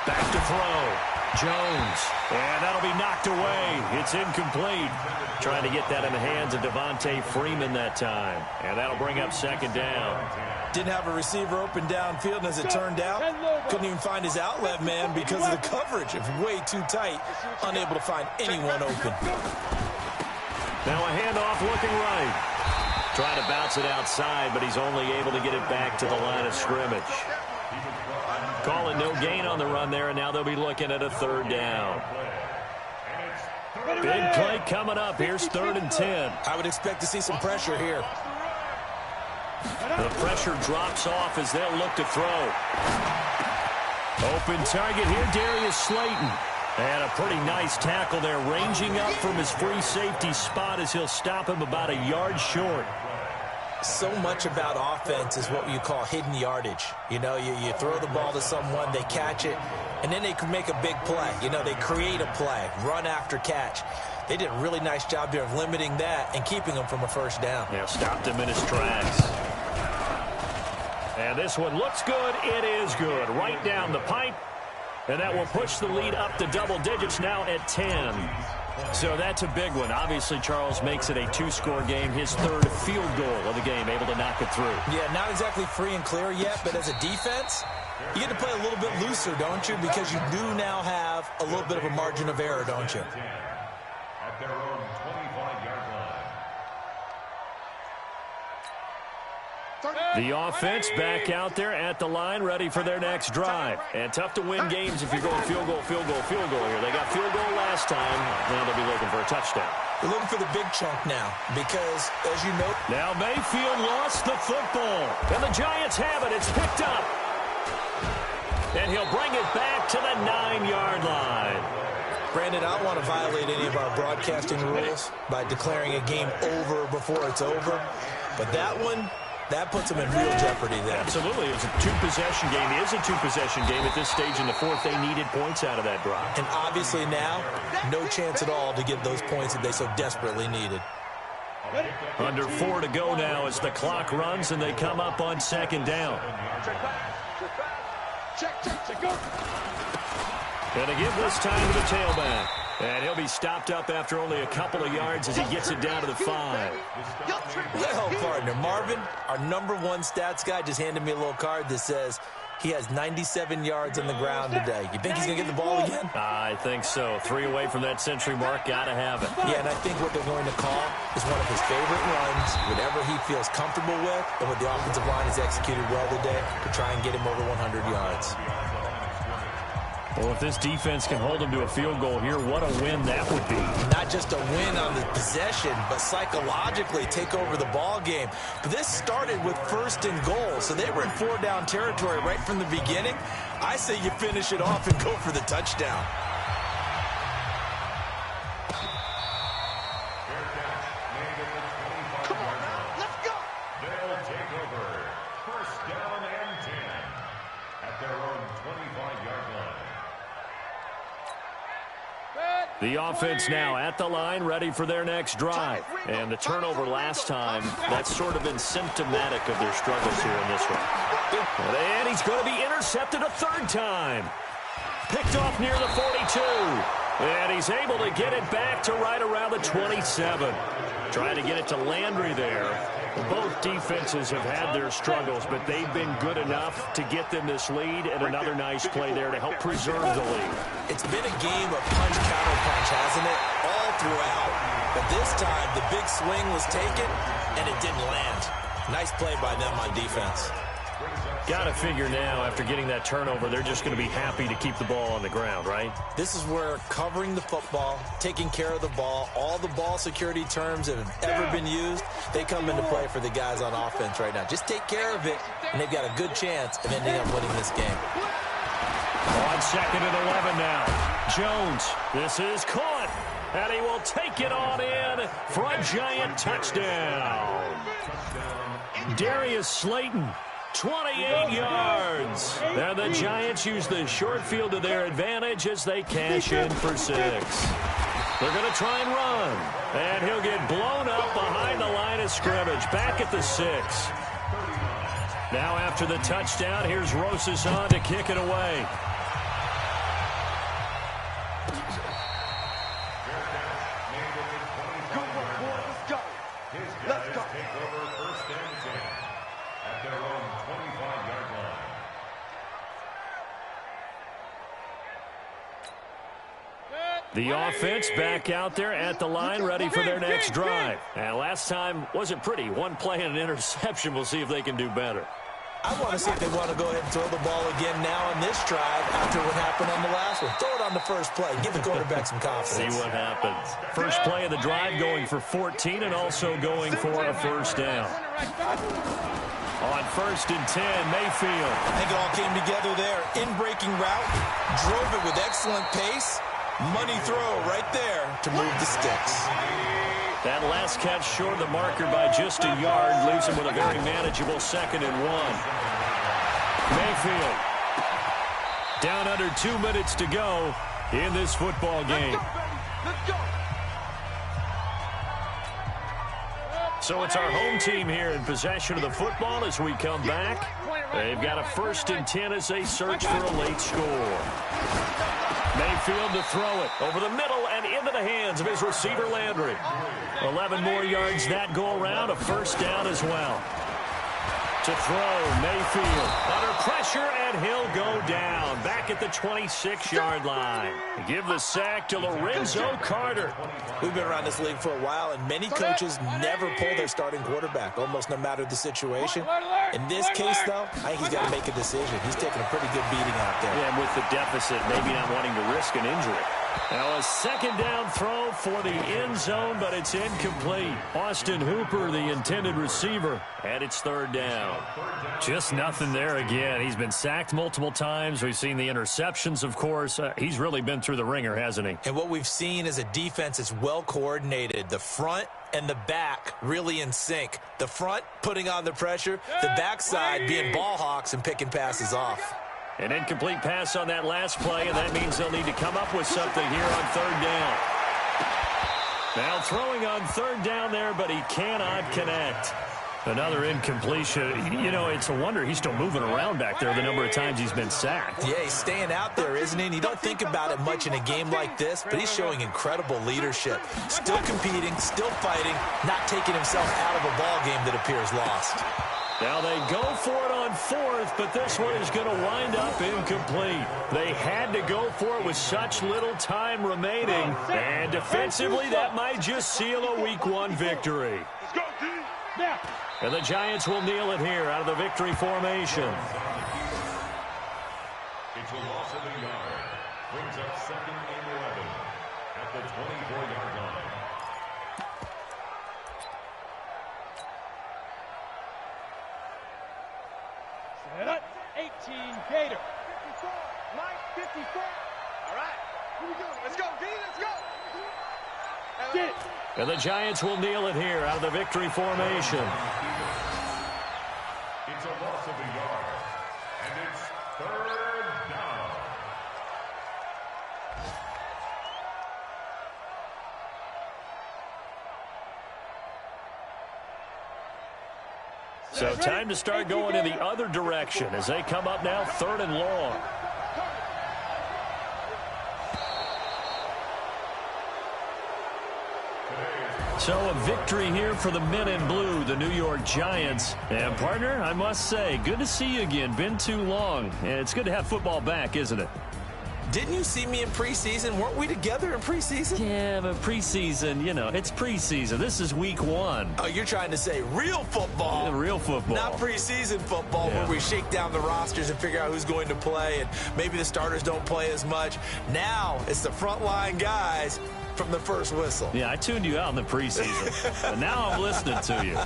Back to throw. Jones. And that'll be knocked away. It's incomplete. Trying to get that in the hands of Devontae Freeman that time. And that'll bring up 2nd down. Didn't have a receiver open downfield, and as it turned out, couldn't even find his outlet man because of the coverage. It was way too tight, unable to find anyone open. Now a handoff looking right. Trying to bounce it outside, but he's only able to get it back to the line of scrimmage. Call it no gain on the run there, and now they'll be looking at a 3rd down. Big play coming up. Here's 3rd and 10. I would expect to see some pressure here. The pressure drops off as they'll look to throw. Open target here, Darius Slayton. And a pretty nice tackle there, ranging up from his free safety spot as he'll stop him about a yard short. So much about offense is what you call hidden yardage. You know, you throw the ball to someone, they catch it, and then they can make a big play. You know, they create a play, run after catch. They did a really nice job there of limiting that and keeping him from a 1st down. Yeah, stopped him in his tracks. And this one looks good. It is good. Right down the pipe. And that will push the lead up to double digits now at 10. So that's a big one. Obviously, Charles makes it a two-score game. His third field goal of the game, able to knock it through. Yeah, not exactly free and clear yet, but as a defense, you get to play a little bit looser, don't you? Because you do now have a little bit of a margin of error, don't you? At their own 25-yard line. The offense back out there at the line, ready for their next drive. And tough to win games if you're going field goal, field goal, field goal here. They got field goal last time. Now they'll be looking for a touchdown. They're looking for the big chunk now because, as you know... Now Mayfield lost the football. And the Giants have it. It's picked up. And he'll bring it back to the 9-yard line. Brandon, I don't want to violate any of our broadcasting rules by declaring a game over before it's over. But that one, that puts them in real jeopardy there. Absolutely. It was a two-possession game. It is a two-possession game at this stage in the fourth. They needed points out of that drive. And obviously now, no chance at all to get those points that they so desperately needed. Under 4 to go now as the clock runs and they come up on second down. Check, go. And to give this time to the tailback. And he'll be stopped up after only a couple of yards as he gets it down to the 5. Well, partner, Marvin, our #1 stats guy, just handed me a little card that says he has 97 yards on the ground today. You think he's going to get the ball again? I think so. 3 away from that century mark. Got to have it. Yeah, and I think what they're going to call is one of his favorite runs, whatever he feels comfortable with, and what the offensive line has executed well today to try and get him over 100 yards. Well, if this defense can hold him to a field goal here, what a win that would be. Not just a win on the possession, but psychologically take over the ball game. But this started with 1st and goal, so they were in 4-down territory right from the beginning. I say you finish it off and go for the touchdown. Come on now, let's go. They'll take over 1st down and 10 at their own 25-yard line. The offense now at the line, ready for their next drive. And the turnover last time, that's sort of been symptomatic of their struggles here in this one. And he's going to be intercepted a 3rd time. Picked off near the 42. And he's able to get it back to right around the 27. Trying to get it to Landry there. Both defenses have had their struggles, but they've been good enough to get them this lead, and another nice play there to help preserve the lead. It's been a game of punch-counter-punch, hasn't it? All throughout. But this time, the big swing was taken, and it didn't land. Nice play by them on defense. Got to figure now, after getting that turnover, they're just going to be happy to keep the ball on the ground, right? This is where covering the football, taking care of the ball, all the ball security terms that have ever been used, they come into play for the guys on offense right now. Just take care of it, and they've got a good chance of ending up winning this game. On 2nd and 11 now. Jones, this is caught, and he will take it on in for a Giant touchdown. Darius Slayton, 28 yards. And the Giants use the short field to their advantage as they cash in for 6. They're going to try and run. And he'll get blown up behind the line of scrimmage. Back at the 6. Now after the touchdown, here's Rosas on to kick it away. Let's go. Take over 1st and 10 at their own 25-yard line. The offense back out there at the line, ready for their next drive. And last time wasn't pretty. 1 play and an interception. We'll see if they can do better. I want to see if they want to go ahead and throw the ball again now on this drive after what happened on the last one. Throw it on the first play. Give the quarterback some confidence. See what happens. First play of the drive going for 14 and also going for a 1st down. On 1st and 10, Mayfield. I think it all came together there. In-breaking route. Drove it with excellent pace. Money throw right there to move the sticks. That last catch short of the marker by just a yard leaves him with a very manageable 2nd and 1. Mayfield down under 2 minutes to go in this football game. So it's our home team here in possession of the football as we come back. They've got a 1st and 10 as they search for a late score. Mayfield to throw it over the middle and into the hands of his receiver, Landry. 11 more yards that go around, a 1st down as well. To throw, Mayfield under pressure, and he'll go down back at the 26-yard line. Give the sack to Lorenzo Carter. We've been around this league for a while, and many coaches never pull their starting quarterback, almost no matter the situation. In this case, though, I think he's got to make a decision. He's taking a pretty good beating out there. Yeah, and with the deficit, maybe not wanting to risk an injury. Now a 2nd down throw for the end zone, but it's incomplete. Austin Hooper, the intended receiver, and it's 3rd down. Just nothing there again. He's been sacked multiple times. We've seen the interceptions, of course. He's really been through the ringer, hasn't he? And what we've seen is a defense that's well coordinated. The front and the back really in sync. The front putting on the pressure, the backside being ball hawks and picking passes off. An incomplete pass on that last play, and that means they'll need to come up with something here on 3rd down. Now throwing on 3rd down there, but he cannot connect. Another incompletion. You know, it's a wonder he's still moving around back there the number of times he's been sacked. Yeah, he's staying out there, isn't he? And you don't think about it much in a game like this, but he's showing incredible leadership. Still competing, still fighting, not taking himself out of a ball game that appears lost. Now they go for it on 4th, but this one is going to wind up incomplete. They had to go for it with such little time remaining, and defensively that might just seal a Week 1 victory. And the Giants will kneel it here out of the victory formation. It's a loss of a yard. Brings up 2nd and 11 at the 24-yard line. Set up. 18 Gator. 54. Mike, 54. All right. Here we go. Let's go, D. Let's go. Get it. And the Giants will kneel it here out of the victory formation. It's a loss of a yard. And it's 3rd down. So time to start going in the other direction as they come up now 3rd and long. So a victory here for the men in blue, the New York Giants. And partner, I must say, good to see you again. Been too long. And it's good to have football back, isn't it? Didn't you see me in preseason? Weren't we together in preseason? Yeah, but preseason, you know, it's preseason. This is Week 1. Oh, you're trying to say real football. Yeah, real football. Not preseason football where we shake down the rosters and figure out who's going to play, and maybe the starters don't play as much. Now it's the frontline guys from the first whistle. Yeah, I tuned you out in the preseason, but now I'm listening to you.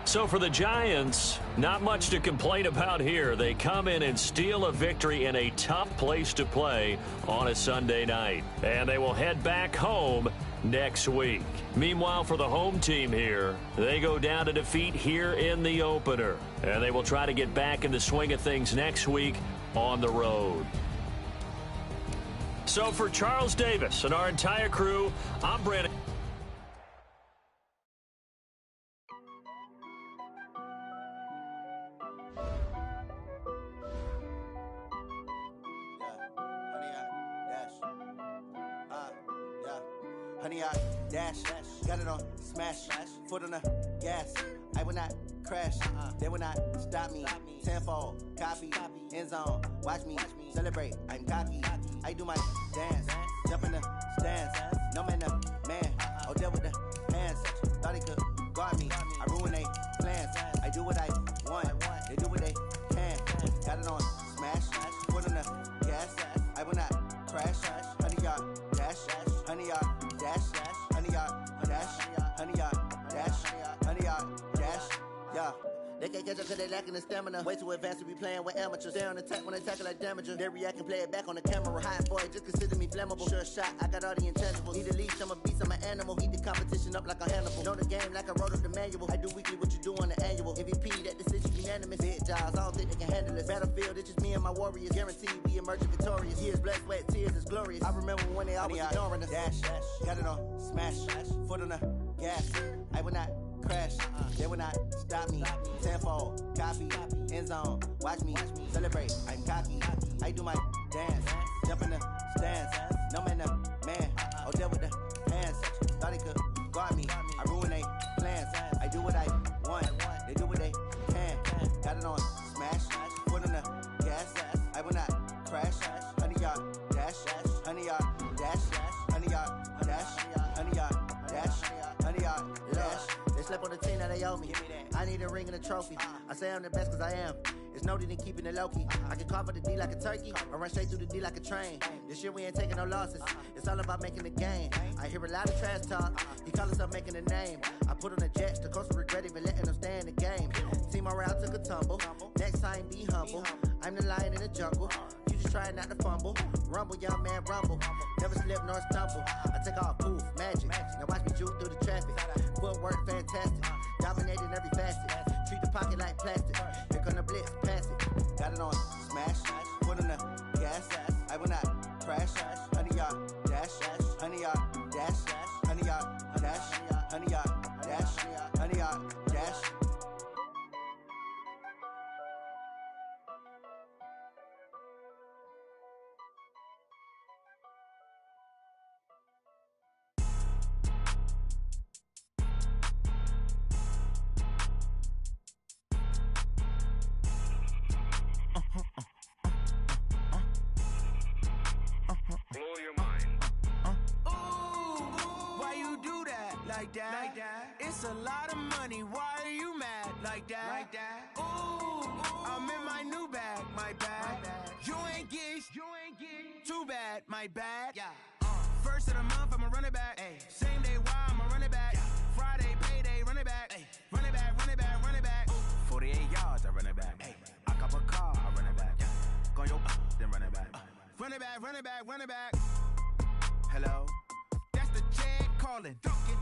So for the Giants, not much to complain about here. They come in and steal a victory in a tough place to play on a Sunday night. And they will head back home next week. Meanwhile, for the home team here, they go down to defeat here in the opener. And they will try to get back in the swing of things next week on the road. So for Charles Davis and our entire crew, I'm Brandon. Honey, I dash, got it on smash, foot on the gas. I will not crash, they will not stop me. Tenfold, copy, end zone, watch me celebrate. I'm cocky, I do my dance, jump in the stands. No man, man, oh there with the hands. Thought he could guard me, I ruin they plans. I do what I want, they do what they can. Got it on smash, foot on the gas. I will not crash, honey, y'all dash, honey, y'all dash, honey, y'all dash, honey, y'all dash, honey, y'all dash, yeah. They can't catch up cause they lacking the stamina. Way too advanced to be playing with amateurs. Stay on attack when they tackle like damager. They react and play it back on the camera. Hot boy, just consider me flammable. Sure shot, I got all the intangibles. Need a leash, I'm a beast, I'm an animal. Eat the competition up like a Hannibal. Know the game like I wrote up the manual. I do weekly what you do on the annual. MVP, that decision unanimous. Big jobs, I don't think they can handle this. Battlefield, it's just me and my warriors. Guaranteed we emerge victorious. Years, blood, sweat, tears, it's glorious. I remember when they always ignoring us. Dash, got it on smash, foot on the gas. I will not crash. They will not stop me. Tenfold, copy, end zone. Watch me celebrate. I'm cocky. I do my dance. Jump in the stands. No man, man. Odell with the hands. Thought he could guard me. I ruin they plans. I do what I want. They do what they can. Got it on smash. Foot on the gas. I will not crash. 100-yard dash. 100-yard dash. 100-yard dash. 100-yard dash. 100-yard dash. They slept on the team that they owe me. I need a ring and a trophy. I say I'm the best cause I am. It's noted in keeping it low-key. I can carve up the D like a turkey or run straight through the D like a train. This year we ain't taking no losses. It's all about making the game. I hear a lot of trash talk. He call himself making a name. I put on the Jets. The coach will regret even letting them stay in the game. Team morale took a tumble. Next time be humble. I'm the lion in the jungle. You just try not to fumble. Rumble, young man, rumble. Never slip nor stumble. I take off, poof, magic. Now watch me juke through the traffic. Footwork fantastic. Dominating every facet. Treat the pocket like plastic. Here come the blitz, pass it. Got it on smash. Put on the gas. I will not crash. 100-yard dash. 100-yard dash. 100-yard dash. 100-yard dash. 100-yard dash. Blow your mind. Why you do that? Like that? It's a lot of money. Why are you mad? Like that? Ooh, I'm in my new bag. My bad. You ain't get. Too bad. My bad. Yeah. First of the month, I'ma run it back. Ay. Same day, why I'ma run it back. Yeah. Friday, payday, run it back. Ay. Run it back, run it back, run it back. Ooh. 48 yards, I run it back. Ay. I cop a car, I run it back. Yeah. Go yo, then run it back. Run it back, run it back, run it back. Hello? That's the Jag calling.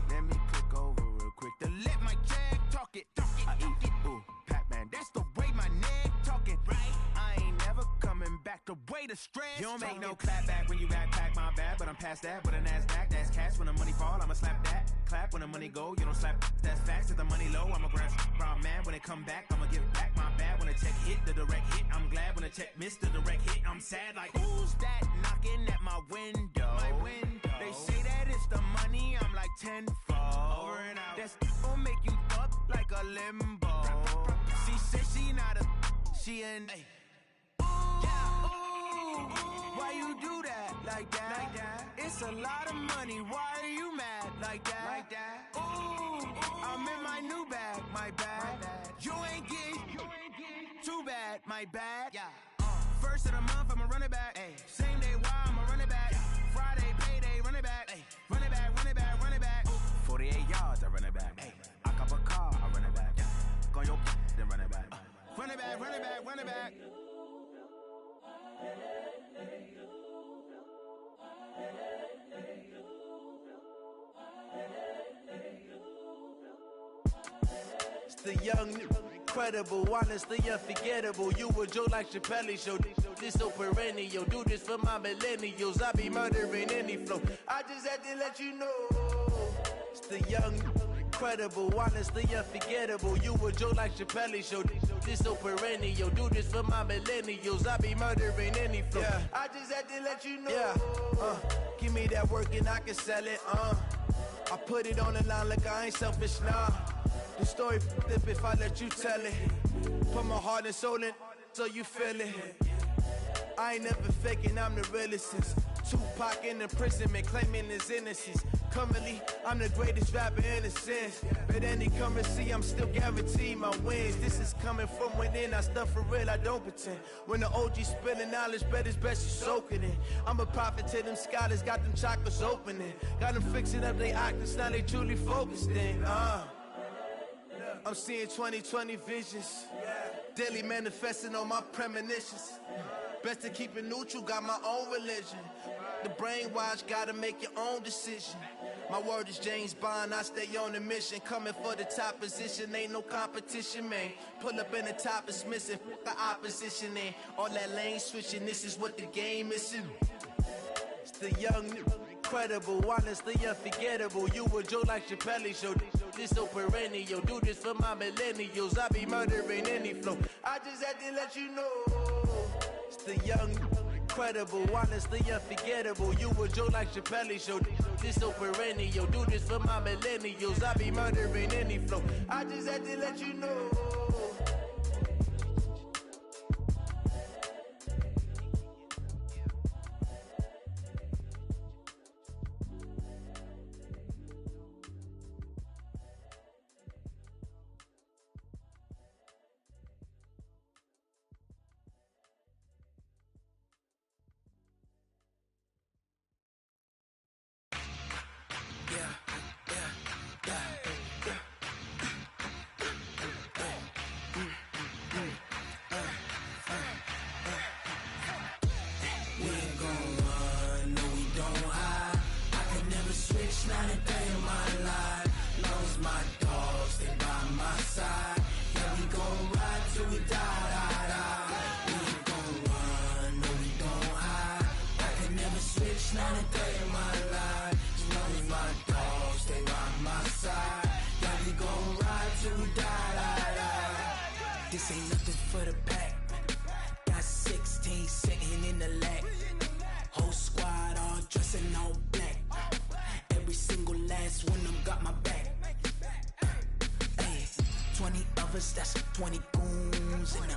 Let me click over real quick to let my Jag talk it. I eat it, ooh, Pac-Man. That's the way my neck talking. Right? I ain't never coming back the way the stress. You don't make no clap back when you backpack, my bad. But I'm past that with a NASDAQ. That's cash when the money fall, I'ma slap that. Clap when the money go, you don't slap. That's facts. If the money low, I'ma grab brown man. When it come back, I'ma give back my bad. When the check hit, the direct hit. I'm glad when the check missed the direct hit. I'm sad like, who's that knocking at my window? They say that it's the money, I'm like tenfold. Over and out. That's gon' make you up like a limbo. She said she not a, she an. Ooh, why you do that? Like that? It's a lot of money, why are you mad? Like that? Ooh, I'm in my new bag, my bad. You ain't get. Too bad, my bad. Yeah. First of the month, I'ma run it back. Ay. Same day, why I'ma run it back. Friday, payday, run it back. Ay. Run it back, run it back, run it back. Ooh. 48 yards, I run it back. Ay. I cop a car, I run it back. Yeah. Go yo, then run it back. Run it back, run it back, run it back. It's the young, incredible, honestly unforgettable. You a Joe like Chappelle show. This so perennial. Do this for my millennials. I be murdering any flow. I just had to let you know. It's the young, incredible, honestly unforgettable. You a Joe like Chappelle show. This so perennial. Do this for my millennials. I be murdering any flow. Yeah. I just had to let you know. Yeah. Give me that work and I can sell it. I put it on the line like I ain't selfish, nah. The story flip if I let you tell it. Put my heart and soul in so you feel it. I ain't never faking, I'm the realest since Tupac in imprisonment, claiming his innocence. Currently, I'm the greatest rapper in a sense. But any currency, I'm still guaranteed my wins. This is coming from within, I stuff for real, I don't pretend. When the OG spilling knowledge, bet it's best you soak it in. I'm a prophet to them scholars, got them chakras opening. Got them fixing up they octaves, now they truly focused in. I'm seeing 2020 visions. Daily manifesting on my premonitions. Best to keep it neutral, got my own religion. The brainwash, gotta make your own decision. My word is James Bond, I stay on the mission. Coming for the top position, ain't no competition, man. Pull up in the top, it's missing, the opposition in. All that lane switching, this is what the game is in. It's the young, incredible, honestly unforgettable. You a joke like Chappelle Show. This so perennial. Do this for my millennials. I be murdering any flow. I just had to let you know. It's the young, incredible, honestly unforgettable. You a joke like Chappelle Show. This so perennial. Do this for my millennials. I be murdering any flow. I just had to let you know. This ain't nothing for the pack. Got 16 sitting in the lap. Whole squad all dressing all black. Every single last one of them got my back. Hey, 20 of us, that's 20 goons. And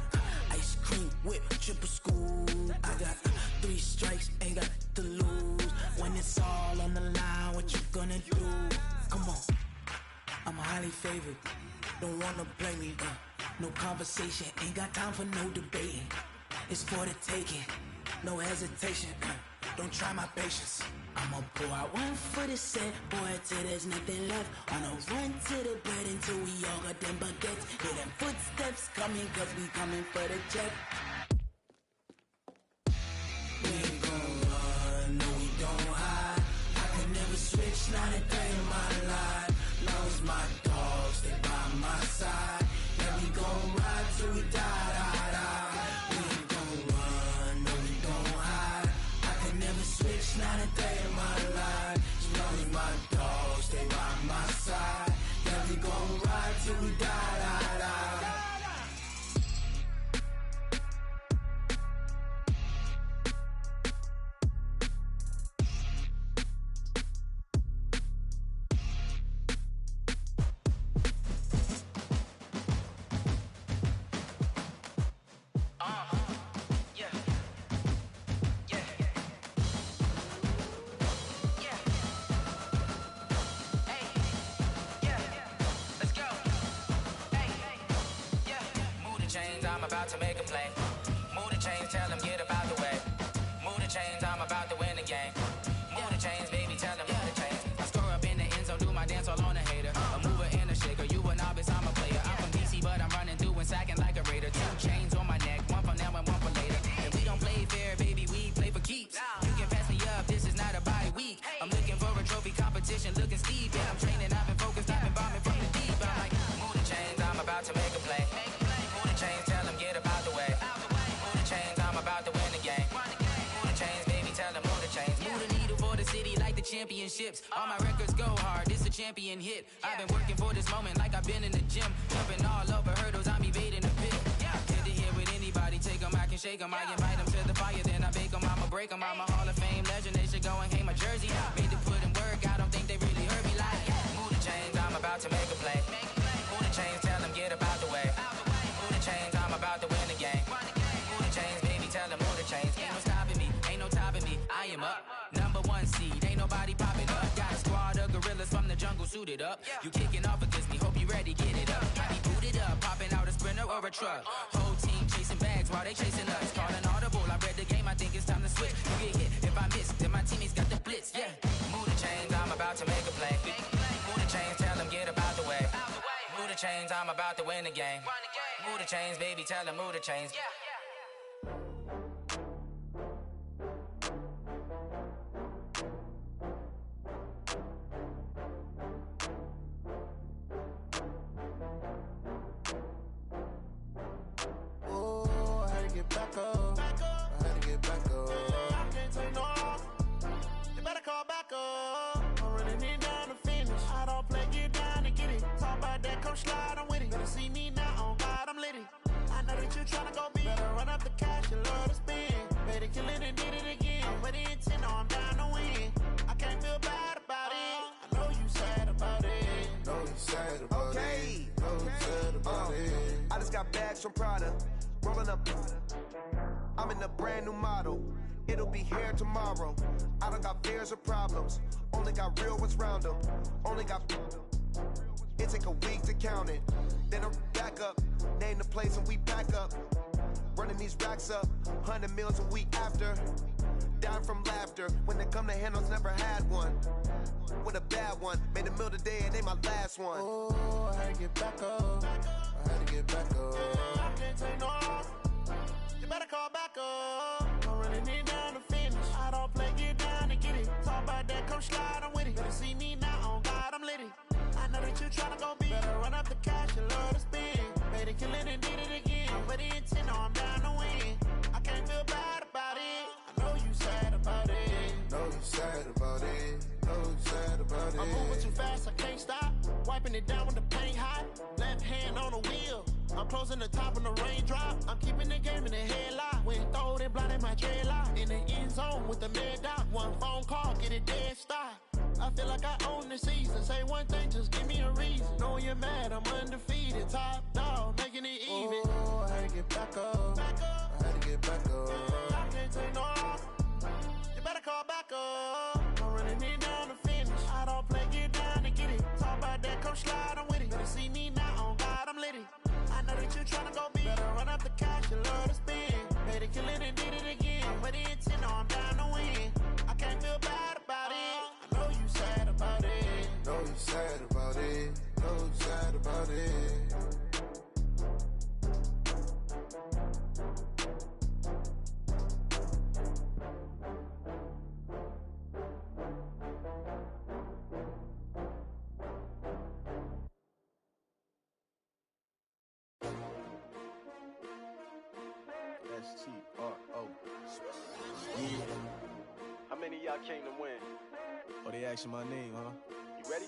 ice cream whip, triple school. I got 3 strikes, ain't got to lose. When it's all on the line, what you gonna do? Come on, I'm highly favored. Don't wanna blame me, no conversation, ain't got time for no debating. It's for the taking, no hesitation. Don't try my patience. I'ma pour out one for the set, boy, till there's nothing left. On a run to the bed until we all got them baguettes. Hear them footsteps coming, cause we coming for the check. We ain't gon' run, no we don't hide. I can never switch, not a day in my life. Long as my dogs, they by my side. Yeah, we gon' ride till we die, die, die. We ain't gon' run, no we don't hide. I can never switch, not a day in my life. As long as my dogs, they by my side. Yeah, we gon' ride till we die, die, die. About to make a play. Move the chains, tell them get up out the way. Move the chains, I'm about to win the game. Move the chains, baby, tell them move the chains. I score up in the end zone, do my dance all on a hater. A mover and a shaker, you a novice, I'm a player. I'm from DC, but I'm running through and sacking like a raider. 2 chains on my neck, one for now and one for later. And we don't play fair, baby, we play for keeps. You can pass me up, this is not a bye week. I'm looking for a trophy competition, looking steep. Yeah, I'm training, I've been focused, I've been bombing from the deep. I'm like, move the chains, I'm about to make a play. Move the chains, tell them get up out the way. Move the chains, I'm about to win the game. Move the chains, baby, tell them move the chains. Move the needle for the city like the championships. All my records go hard, this a champion hit. I've been working for this moment like I've been in the gym. Jumping all over hurdles, I'm evading the pit. Hit it here with anybody, take them, I can shake them. I invite them to the fire, then I bake them, I'ma break them. I'm a Hall of Fame legend, they should go and hang my jersey. Made to put in work, I don't think they really heard me like. Move the chains, I'm about to make a play. Move the chains, tell them get up out the way. Move the chains, I'm about to win the game. Move the chains, baby, tell them move the chains. Ain't no stopping me, ain't no topping me. I am up, #1 seed, ain't nobody popping up. Got a squad of gorillas from the jungle suited up. You kicking off against me, hope you ready, get it up. I be booted up, popping out a Sprinter or a truck. Whole team chasing bags while they chasing us. Calling audible, I read the game, I think it's time to switch. You get hit, if I miss, then my teammates got the blitz, yeah. Move the chains, I'm about to make a play. Move the chains, tell them get up out the way. Move the chains, I'm about to win the game. Move the chains, baby, tell them move the chains. Oh, I had to get back up. I had to get back up. I can't take no off. You better call back up. come slide, I'm with it. Better see me now, on God, I'm litty. I know that you tryna go big. Better run up the cash, you love to spend. Better kill it and did it again. I'm with the intent, no, I'm down to win. I can't feel bad about it. I know you sad about it. Know you sad about it. Know you sad about it. I just got bags from Prada. Rolling up. I'm in a brand new model. It'll be here tomorrow. I don't got fears or problems. Only got real ones round them. Only got. It take a week to count it. Then I'm back up. Name the place and we back up. Running these racks up. 100 meals a week after. Down from laughter. When they come to handles, never had one. With a bad one. Made a meal today and ain't my last one. Oh, I had to get back up. I had to get back up. I can't take no loss. You better call back up. I'm running it down to finish. I don't play, get down and get it. Talk about that, come slide, I'm with it. Better see me now, on God, I'm litty. I know that you tryna go big. Better run up the cash, you love to spend. Better kill it and did it again. I'm with the intent, no, I'm down to win. I can't feel bad about it. I know you sad about it. Know you sad about it. Know you sad about it. I'm moving too fast, I can't stop. Wiping it down with the paint hot. Left hand on the wheel. I'm closing the top when the raindrop. I'm keeping the game in the headlock. When throwed and blinded my dreadlock. In the end zone with the mad dot. One phone call, get it dead stop. I feel like I own the season. Say one thing, just give me a reason. Knowing you're mad, I'm undefeated. Top dog, making it even. Oh, I had to get back up. I had to get back up. I can't take no loss. You better call back up. I'm running it down to finish. I don't play, get down to get it. Talk about that, come slide, I'm with it. Better see me now, on God, I'm litty. I know that you tryna go big. Better run up the cash, you love to spend. Better kill it and did it again. I'm with the intent, no, I'm down to win. I can't feel bad about it. I know you sad about it. Know you sad about it. Know you sad about it. STRO. Yeah. How many of y'all came to win? Oh, they asking my name, huh? You ready?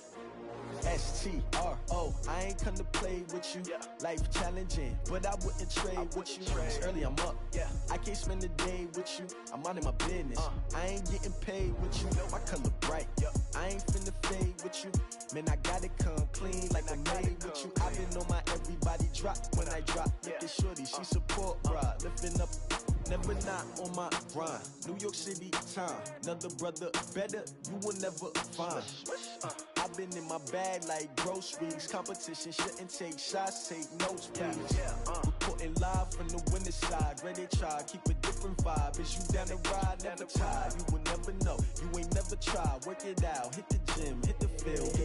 STRO. I ain't come to play with you. Yeah. Life challenging, but I wouldn't trade with you. It's early, I'm up. Yeah. I can't spend the day with you. I'm minding my business. I ain't getting paid with you. My color bright. I ain't finna fade with you. Man, I gotta come clean like I'm made with you. I've been on my everybody drop when I drop. Look at shorty, she support ride. Lifting up, never not on my grind. New York City time. Another brother better, you will never find. I've been in my bag like groceries. Competition shouldn't take shots, take notes, please. Reporting live from the winning side. Ready to try, keep a different vibe. Is you down the ride, never tired. You will never know, you ain't never tried. Work it out, hit the gym, hit the field.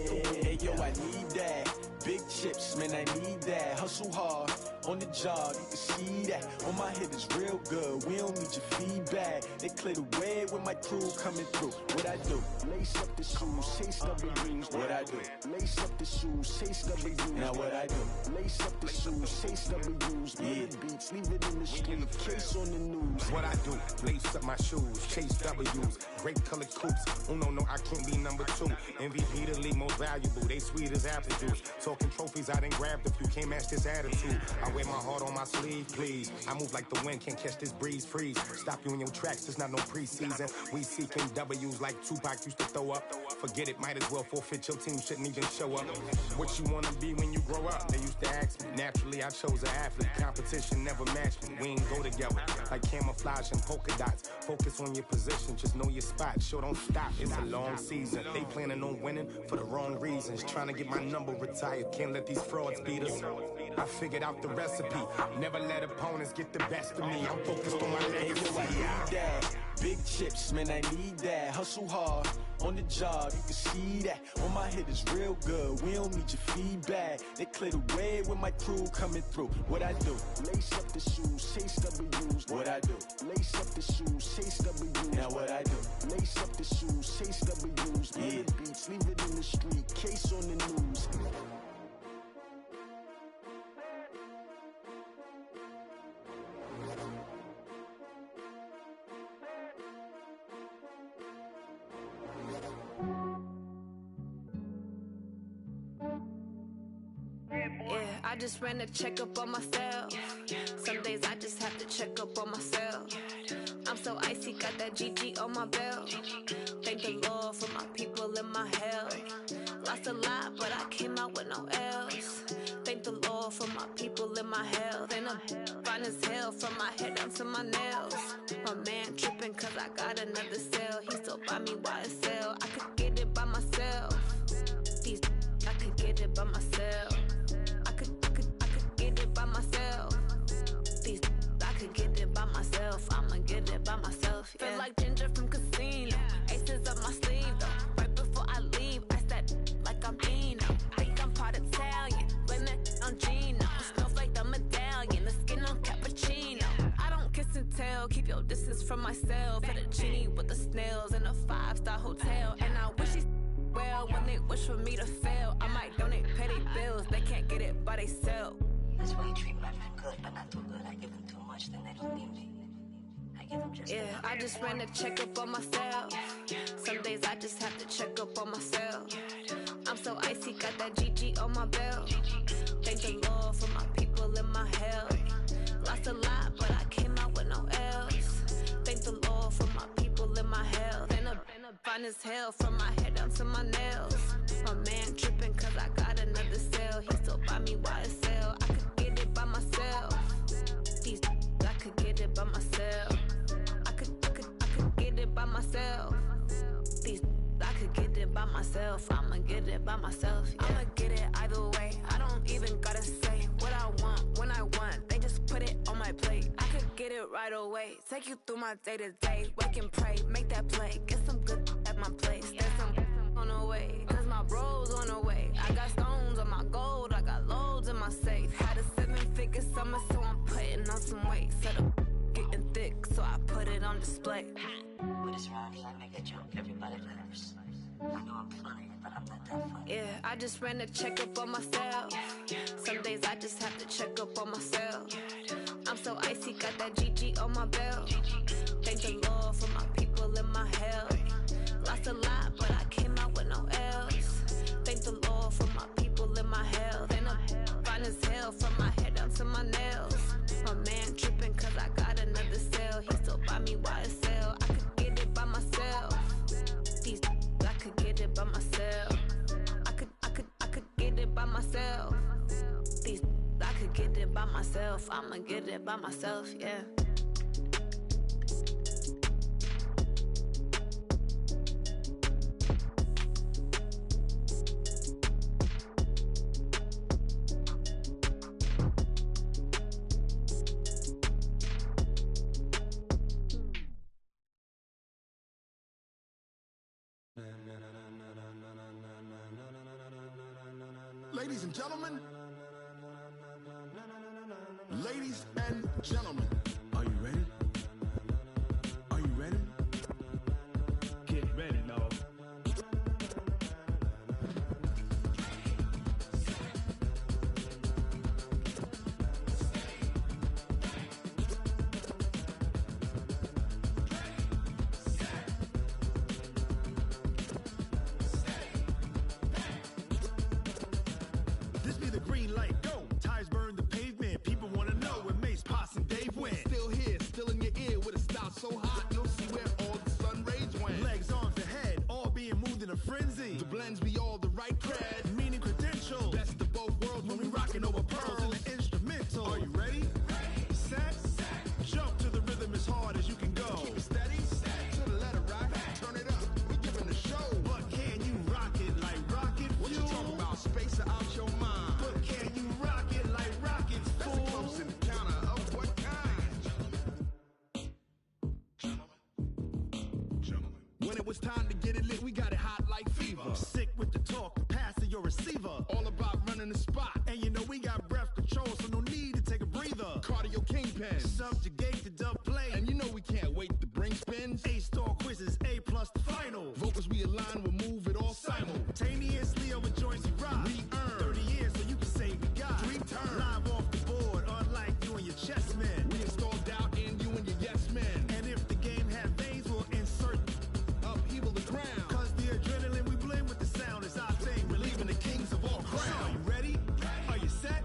Hey yo, I need that. Big chips, man, I need that. Hustle hard, on the job, you can see that. On my head is real good, we don't need your feedback. They clear the way with my crew coming through. What I do? Lace up the shoes, chase W's. What I do? Lace up the shoes, chase W's. Now what I do? Lace up the shoes, chase W's. Yeah. Beats, leave it in the street, case on the news. What I do? Lace up my shoes, chase W's. Great colored coops. Oh no, I can't be number 2. MVP the league most valuable. They sweet as apple juice. Talking trophies, I done grabbed a few. Can't match this attitude. I wear my heart on my sleeve, please. I move like the wind, can't catch this breeze, freeze. Stop you in your tracks, it's not no preseason. We seeking W's like Tupac used to throw up. Forget it, might as well forfeit. Your team shouldn't even show up. What you wanna be when you grow up? They used to ask me. Naturally, I chose an athlete. Competition never matched me. We ain't go together like camouflage and polka dots. Focus on your position, just know your spot. Sure, don't stop. It's a long season. They planning on winning for the wrong reasons. Trying to get my number retired. Can't let these frauds beat us. I figured out the recipe. Never let opponents get the best of me. I'm focused on my legacy. Big chips, man, I need that. Hustle hard, on the job, you can see that. On my head is real good, we don't need your feedback. They clear the way with my crew coming through. What I do? Lace up the shoes, chase W's. What I do? Lace up the shoes, chase W's. Now what I do? Lace up the shoes, chase W's. Yeah. Beats, leave it in the street, case on the news. Yeah, I just ran a checkup on myself. Some days I just have to check up on myself. I'm so icy, got that GG on my belt. Thank the Lord for my people and my health. Lost a lot, but I came out with no L's. Thank the Lord for my people and my health. And I'm fine as hell from my head down to my nails. My man tripping cause I got another cell. He still buy me YSL. I could get it by myself. These I could get it by myself. I could get it by myself. These I could get it by myself. I'ma get it by myself. Yeah. Feel like Ginger from Casino. Aces up my sleeve though. Right before I leave, I said like I'm Dino. Think I'm part Italian. Blame it on Gino. Snowflake the medallion. The skin on cappuccino. I don't kiss and tell. Keep your distance from myself. Hit a genie with the snails in a 5-star hotel. And I wish he's well when they wish for me to fail. I might donate, pay their bills. They can't get it by they sell. That's why you treat my friend good, but not too good. I give them too much, then they don't need me. I give them just enough. I just ran a checkup on myself. Some days I just have to check up on myself. I'm so icy, got that GG on my belt. Thank the Lord for my people and my health. Lost a lot, but I came out with no L's. Thank the Lord for my people and my health. And I'm fine as hell from my head down to my nails. My man tripping cause I got another cell. He still buy me YSL. I could get it by myself. These I could get it by myself. I could get it by myself. These I could get it by myself. I'ma get it by myself. Yeah. I'ma get it either way. I don't even gotta say what I want when I want. They just put it on my plate. I could get it right away. Take you through my day to day. Wake and pray, make that play. Get some good at my place. There's some on the way, cause my bros on the way. I got stones on my gold. I got loads in my safe. Had a 7-figure summer, so I'm putting on some weight. Set up getting thick, so I put it on display. With this rhyme, I make a joke. Everybody laughs. I know I'm funny, but I'm not that funny. Yeah, I just ran a checkup on myself. Some days I just have to check up on myself. I'm so icy, got that GG on my belt. Thank the Lord for my people and my health. Lost a lot, but I came out with no L's. Thank the Lord for my people and my health. And I'm fine as hell from my head down to my nails. My man tripping cause I got another cell. He still buy me YSL. I could get it by myself. These I could get it by myself. I could get it by myself. These I could get it by myself. I'ma get it by myself, yeah. Ladies and gentlemen, ladies and gentlemen, are you ready? Are you ready? Get ready, dog. This be the green light, go. Tires burn the pavement. People wanna know where Mace, Posse, and Dave went. Still here, still in your ear with a style so hot, you'll see where all the sun rays went. Legs, arms, and head, all being moved in a frenzy. The blends be all the right cred, meaning credentials. Best of both worlds when we rockin' over pearls in the instrumental. Are you ready? Set, jump to the rhythm as hard as you can go. Keep it steady, to the letter right. Turn it up, we giving the show. But can you rock it like rocket fuel? What you talking about? Space out your mind. But can you rock it like rockets, fool? That's a close encounter of what kind? Gentlemen. When it was time to get it lit, we got it hot like fever. Sick with the talk, pass to your receiver. All about running the spot. And you know we got breath control, so no need to take a breather. Cardio kingpin, subjugate the dub play. And you know we can't wait to bring spins. A-star quizzes, A+ the final. Vocals we align, we'll move it all simultaneously over joints we rock. We earn 30 years, so you can say we got 3 turns. Live off the board, unlike you and your chess men. We install doubt in you and your yes men. And if the game had veins, we'll insert upheaval the ground. Cause the adrenaline we blend with the sound is our thing. Relieving the kings of all crowns. So are you ready? Are you set?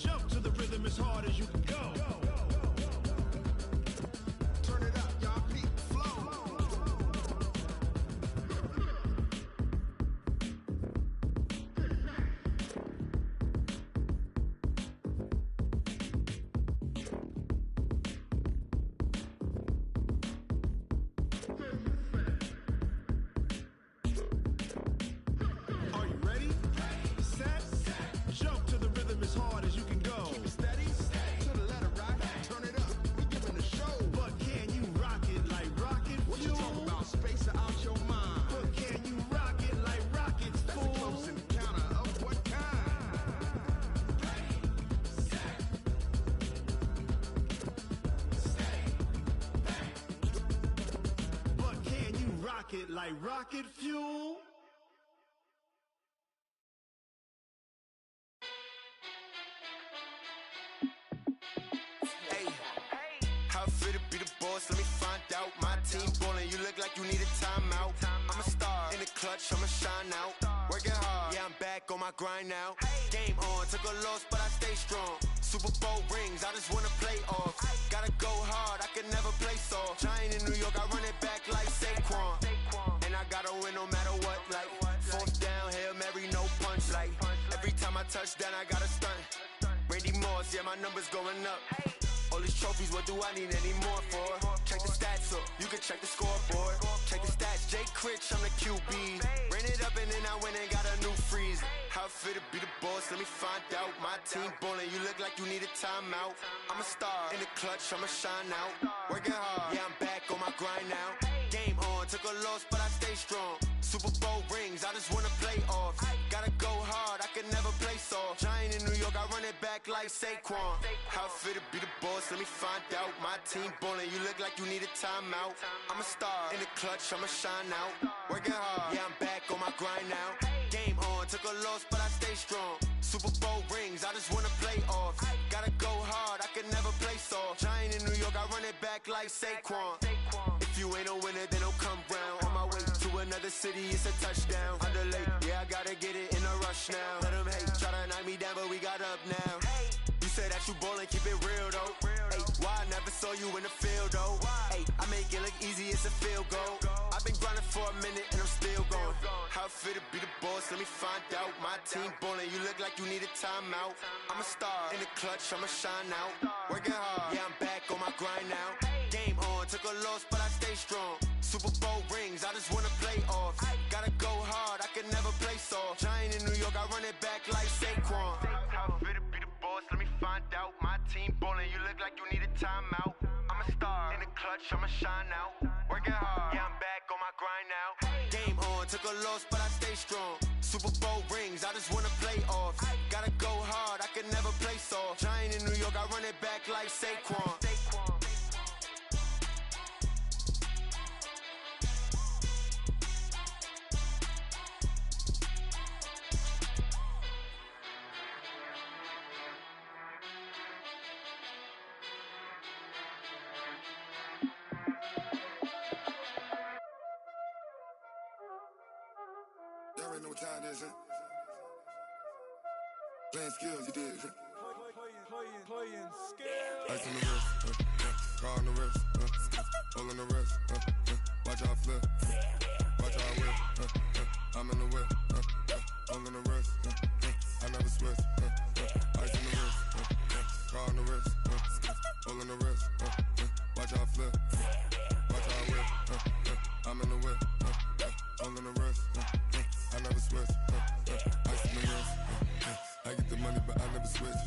Jump to the rhythm as hard as you can go. Turn it up, y'all. Peak flow. Are you ready? Set. Jump to the rhythm as hard as you can go. Keep it steady. To the letter, right? Turn it up. We giving the show. But can you rock it like rocket fuel? What you talking about? Space out your mind. But can you rock it like rockets, fool? That's a close encounter of what kind? But can you rock it like rocket fuel? Hey, how fit to be the boss? Let me find out. My team ballin', you look like you need a timeout. I'm a star in the clutch, I'ma shine out. Working hard, yeah, I'm back on my grind now. Game on, took a loss, but I stay strong. Super Bowl rings, I just wanna play off. Gotta go hard, I can never play soft. Giant in New York, I run it back like Saquon. And I gotta win no matter what, like fourth down, Hail Mary, no punch. Like every time I touch down, I gotta stunt. Randy Moss, yeah, my numbers going up. All these trophies, what do I need any more for? Check the stats up, you can check the scoreboard. Check the stats, Jake Critch, I'm the QB. Ran it up and then I went and got a new freeze. How fit to be the boss, let me find out. My team ballin', you look like you need a timeout. I'm a star in the clutch, I'ma shine out. Working hard, yeah, I'm back on my grind now. Game on, took a loss, but I stay strong. Super Bowl rings, I just wanna play off. Gotta go hard, I can never play soft. Giant in New York, I run it back like Saquon. How fit to be the boss, let me find out. My team ballin', you look like you need a timeout. I'm a star in the clutch, I'ma shine out. Working hard, yeah, I'm back on my grind now. Game on, took a loss, but I stay strong. Super Bowl rings, I just wanna play off. Gotta go hard, I can never play soft. Giant in New York, I run it back like Saquon. If you ain't a winner, then don't come round. On my way to another city, it's a touchdown. Underlay, yeah, I gotta get it in a rush now. Let them hate, try to knock me down, but we got up now. You say that you ballin', keep it real though. Hey, why I never saw you in the field though? Hey, I make it look easy, it's a field goal. I've been grinding for a minute and I'm still going. How fit to be the boss, let me find out. My team ballin', you look like you need a timeout. I'm a star in the clutch, I'ma shine out. Working hard, yeah, I'm back on my grind now. Game on, took a loss, but I stay strong. Super Bowl rings, I just wanna play off. Gotta go hard, I can never play soft. Giant in New York, I run it back like Saquon. How fit to be the boss, let me find out. My team ballin', you look like you need a timeout. I'm a star in the clutch, I'ma shine out. Working hard, yeah, I'm back on my grind now. Game on, took a loss, but I stay strong. Super Bowl rings, I just wanna play off. Gotta go hard, I can never play soft. Giant in New York, I run it back like Saquon. Y'all already know what time it is, huh? Playing skills, you did. Playing skills. Ice on the wrist, car on the wrist, all on the wrist, watch how I flip, watch how I whip, I'm in the whip, all on the wrist, I never switch, ice on the wrist, car on the wrist, all on the wrist, watch how I flip, watch how I whip, I'm in the whip, all on the wrist, I never switch, ice on the wrist, I get the money but I never switch.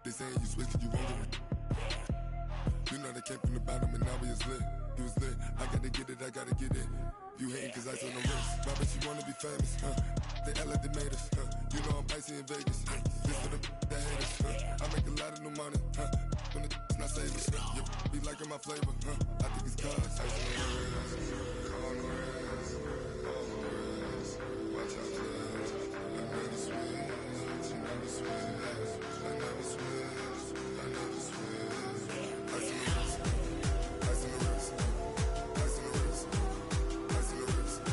They saying you switch cause you won't do it. You know they came from the bottom and now we is lit. You was lit, I gotta get it, I gotta get it. You hating cause ice on the wrist. My bitch, you wanna be famous, They act like they made us, You know I'm icy in Vegas, This for the that hate us, I make a lot of new money, When the not savers, You be liking my flavor, I think it's cause ice on the wrist, on the wrist, on the wrist. Watch out, cuz I never switch, you never switch. I never switch, I never switch. Ice on the wrist, ice on the wrist, ice on the wrist, ice on the wrist, ice on the wrist,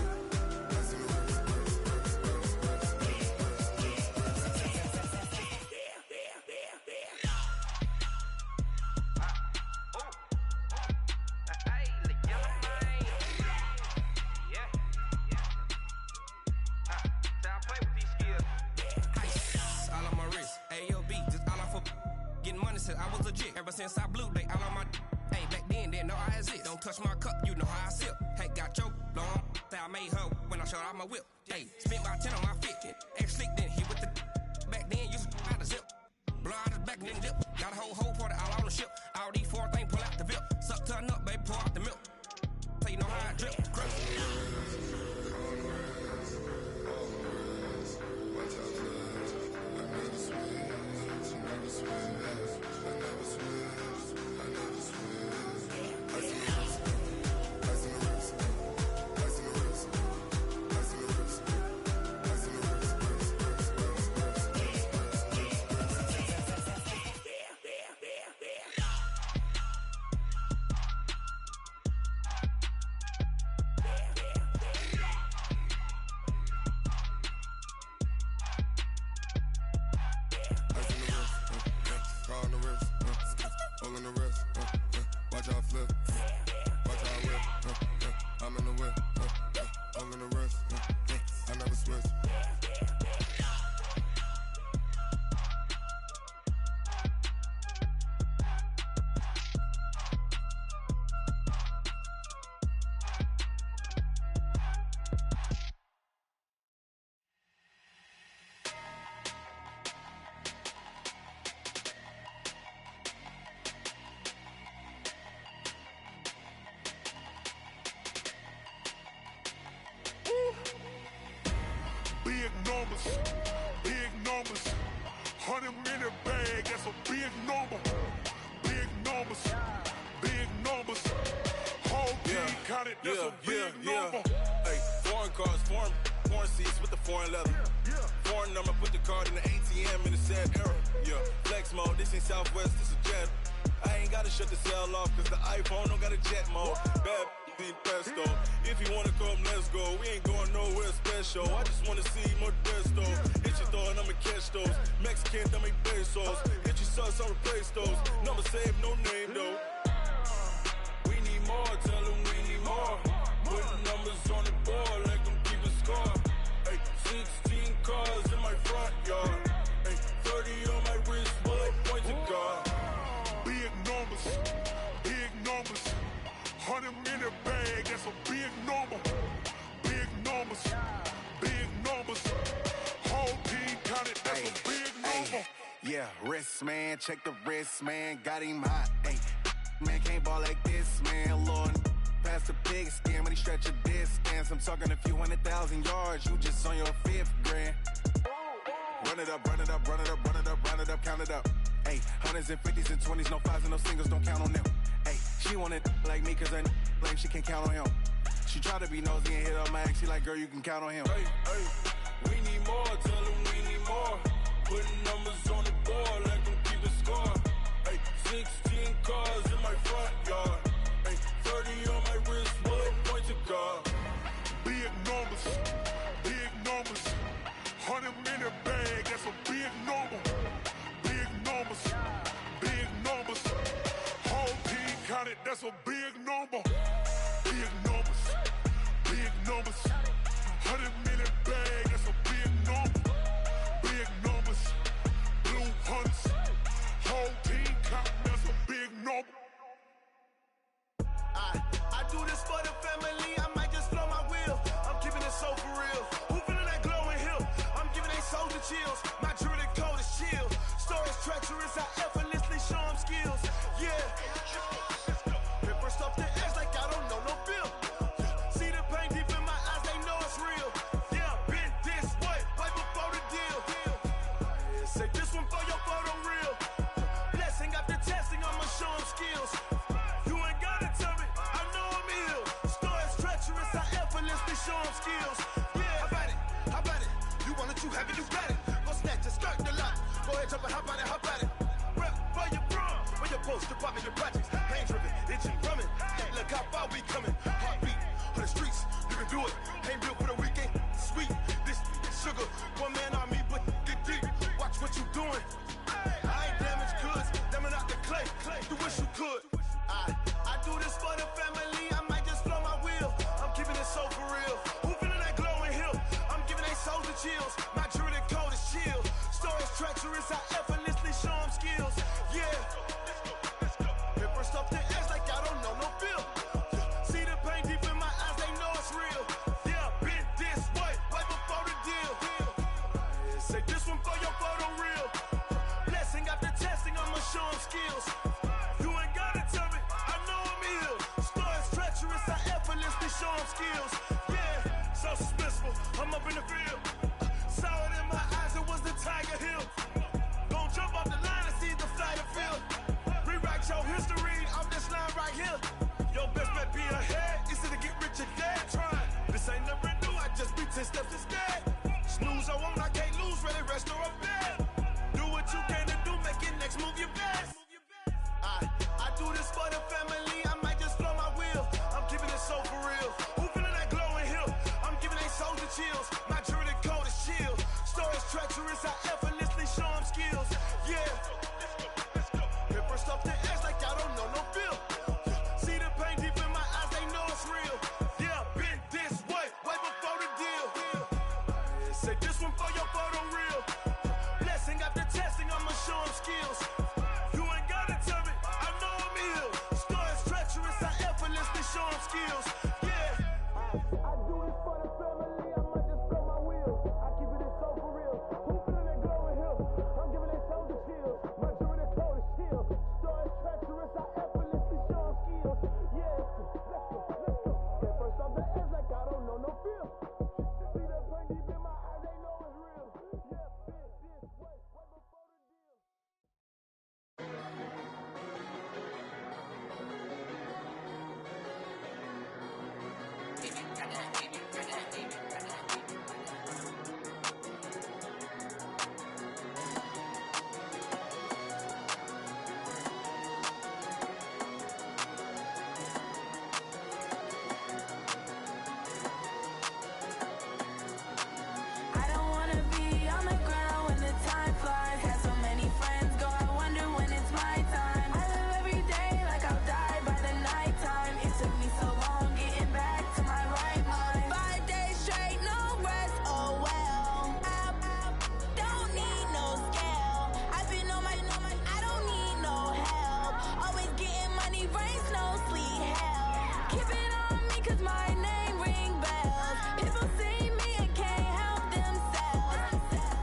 since I blew, they all on my hey, back then, didn't know I exist. Don't touch my cup, you know how I sip. Hey, got your long, say I made her when I showed out my whip. Hey, spent about 10 on my fit. Ex-slick, then he with the back then, used to out the zip. Blow out his back, then dip. Got a whole party all on the ship. All these 4 things, pull out the VIP. Suck, turn up, baby, pour out the milk. So you know how I drip. Big numbers, 100-minute bag, that's a big number. Big numbers, whole team counted, that's a big number. Hey, foreign cars, foreign seats with the foreign leather. Foreign number, put the card in the ATM in the sad era. Yeah, flex mode, this ain't Southwest, this a jet. I ain't gotta shut the cell off, cause the iPhone don't got a jet mode. Bad need pesto. If you wanna come, let's go. We ain't going nowhere special. I just wanna see more Modesto. Hit your throw and I'ma catch those. Mexican, dummy pesos. Hit your sus, I'll replace those. Number save, no name though. We need more, tell them we need more. Putting numbers on the board, like them keep a score. Hey, 16 cars in my front yard. Hey, 30 on my wrist, bullet point to God. Big numbers, 100-minute bag, that's a big number. Big numbers, whole team counted, that's a big number. Yeah, wrist man, check the wrist man, got him hot. Ay, man can't ball like this, man. Lord, past the pig skin when he stretch a distance. I'm talking a few 100,000 yards, you just on your 5th grand. Run it up, count it up. Ay, hundreds and 50s and 20s, no 5s and no singles, don't count on them. Ay, she want it like me, cause her lame, she can't count on him. She try to be nosy and hit up my ex, she like, girl, you can count on him. Hey, we need more, tell them we need more. Putting numbers on the board, like them keep a score. Hey, 16 cars in my front yard. Hey, 30 on my wrist, bullet point to God. Big numbers, 100-minute bag, that's a big number. Big numbers, whole team counted, that's a big number. Big numbers, 100-minute bag, that's a big number. Big numbers, blue hunts, whole team counting, that's a big number. I do this for the family, I might just blow my wheel. I'm keeping it so for real. Who feeling that glowing hill? I'm giving they soldier chills. My jewelry code is chill. Stories treacherous, I effortlessly show them skills. Yeah. Paper stuff the edge like I don't know no bill. See the pain deep in my eyes, they know it's real. Yeah, been this way, right before the deal. Say this one for your photo reel. Blessing after testing, I'ma show them skills. You ain't gotta tell me, I know I'm ill. Stories treacherous, I effortlessly show them skills. Yeah, how about it? You want it, you have it, you got it. Go snatch it, skirt the lot. Go ahead, jump it, how about it? Rep for your prom, for your poster, popping your projects. Pain driven, itching, drumming. Look how far we coming. Heartbeat on the streets, you can do it. Ain't built for the weekend, sweet. This sugar, one man army, but get deep. Watch what you doing. I ain't damaged goods, damn it out the clay. You wish you could. I do this for the family, I might just blow my wheel. I'm keeping it so for real. Who feeling that glowing hill? I'm giving they soldier chills. My jewelry code is chill. Stories treacherous, I effortlessly show them skills. Yeah. feel. See the pain deep in my eyes, they know it's real. Yeah, been this way, right before the deal. Say this one for your photo reel. Blessing after testing, I'ma show them skills. You ain't gotta tell me, I know I'm ill. Stories treacherous, I effortlessly show them skills. Yeah, so suspenseful, I'm up in the field. Saw it in my eyes, it was the Tiger Hill. Gon' jump off the line and see the flight of field. Rewrite your history off this line right here. Your best bet be ahead, easy to get rich or dead. Trying, this ain't never new, I just be 10 steps instead. Snooze, I won't, I can't lose, ready, rest or a bed. Do what you can to do, make it next move your best. I do this for the family, I might just blow my wheel. I'm keeping it so for real. Who feeling that glowing hill? I'm giving they souls the chills. My journey code is chill. Stories treacherous, I effortlessly show them skills. Yeah. Hit first off the edge like I don't know no feel. See the pain deep in my eyes, they know it's real. Yeah, been this way, way before the deal. Say this one for your photo reel. Blessing after testing, I'ma show them skills. You ain't gotta tell me, I know I'm ill. Stories treacherous, I effortlessly show them skills. Yeah. I do this for the family, I might just blow my wheel. I keep it so for real. Who feeling that glowing hill? I'm giving they souls the chills. My journey code is chill. Stories treacherous, I effortlessly show them skills. Yeah. Let's go. Get first off the edge like I don't know no feel. See that pain deep in my eyes, they know it's real. Yeah, been this way, way before the deal. I don't wanna be on the ground when the time flies. Had so many friends go, I wonder when it's my time. I live every day like I'll die by the nighttime. It took me so long getting back to my right mind. 5 days straight, no rest, oh well. I don't need no scale. I've been on my, I don't need no help. Always getting money, rain, snow, sleet, hell. Keep it on me 'cause my name ring bells. People see me and can't help themselves.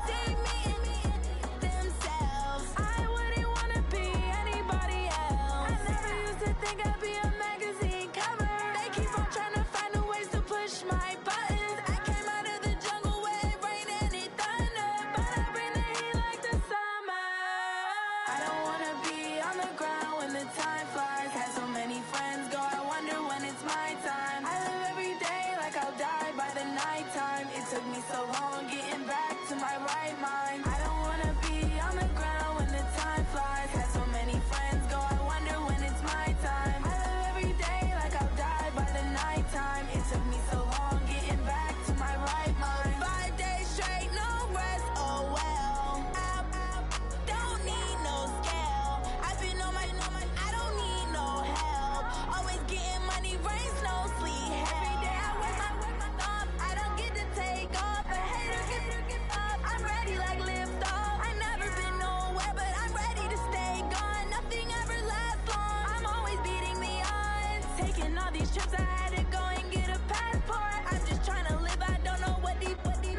See me and themselves. I wouldn't wanna be anybody else. I never used to think I'd be a magazine cover. They keep on trying to find new ways to push my buttons. I came out of the jungle where it rained and it thunder, but I bring the heat like the summer. I don't wanna be on the ground when the time flies. Had so many friends go, I wonder when it's my time. I live every day like I'll die by the nighttime. It took me so long getting back to my right mind. I don't wanna be on the ground when the time flies. Had so many friends go, I wonder when it's my time. I live every day like I'll die by the nighttime. It took me so long getting back to my right mind. 5 days straight, no rest, oh well. I don't need no scale. I've been on my, I don't need no help. Always getting money, rain, snow, sleet, hell. Every day I work my thumb, I don't get to take off. A hater get up, I'm ready like lift off. I never been nowhere, but I'm ready to stay gone. Nothing ever lasts long, I'm always beating the odds. Taking all these trips, I had to go and get a passport. I'm just trying to live, I don't know what the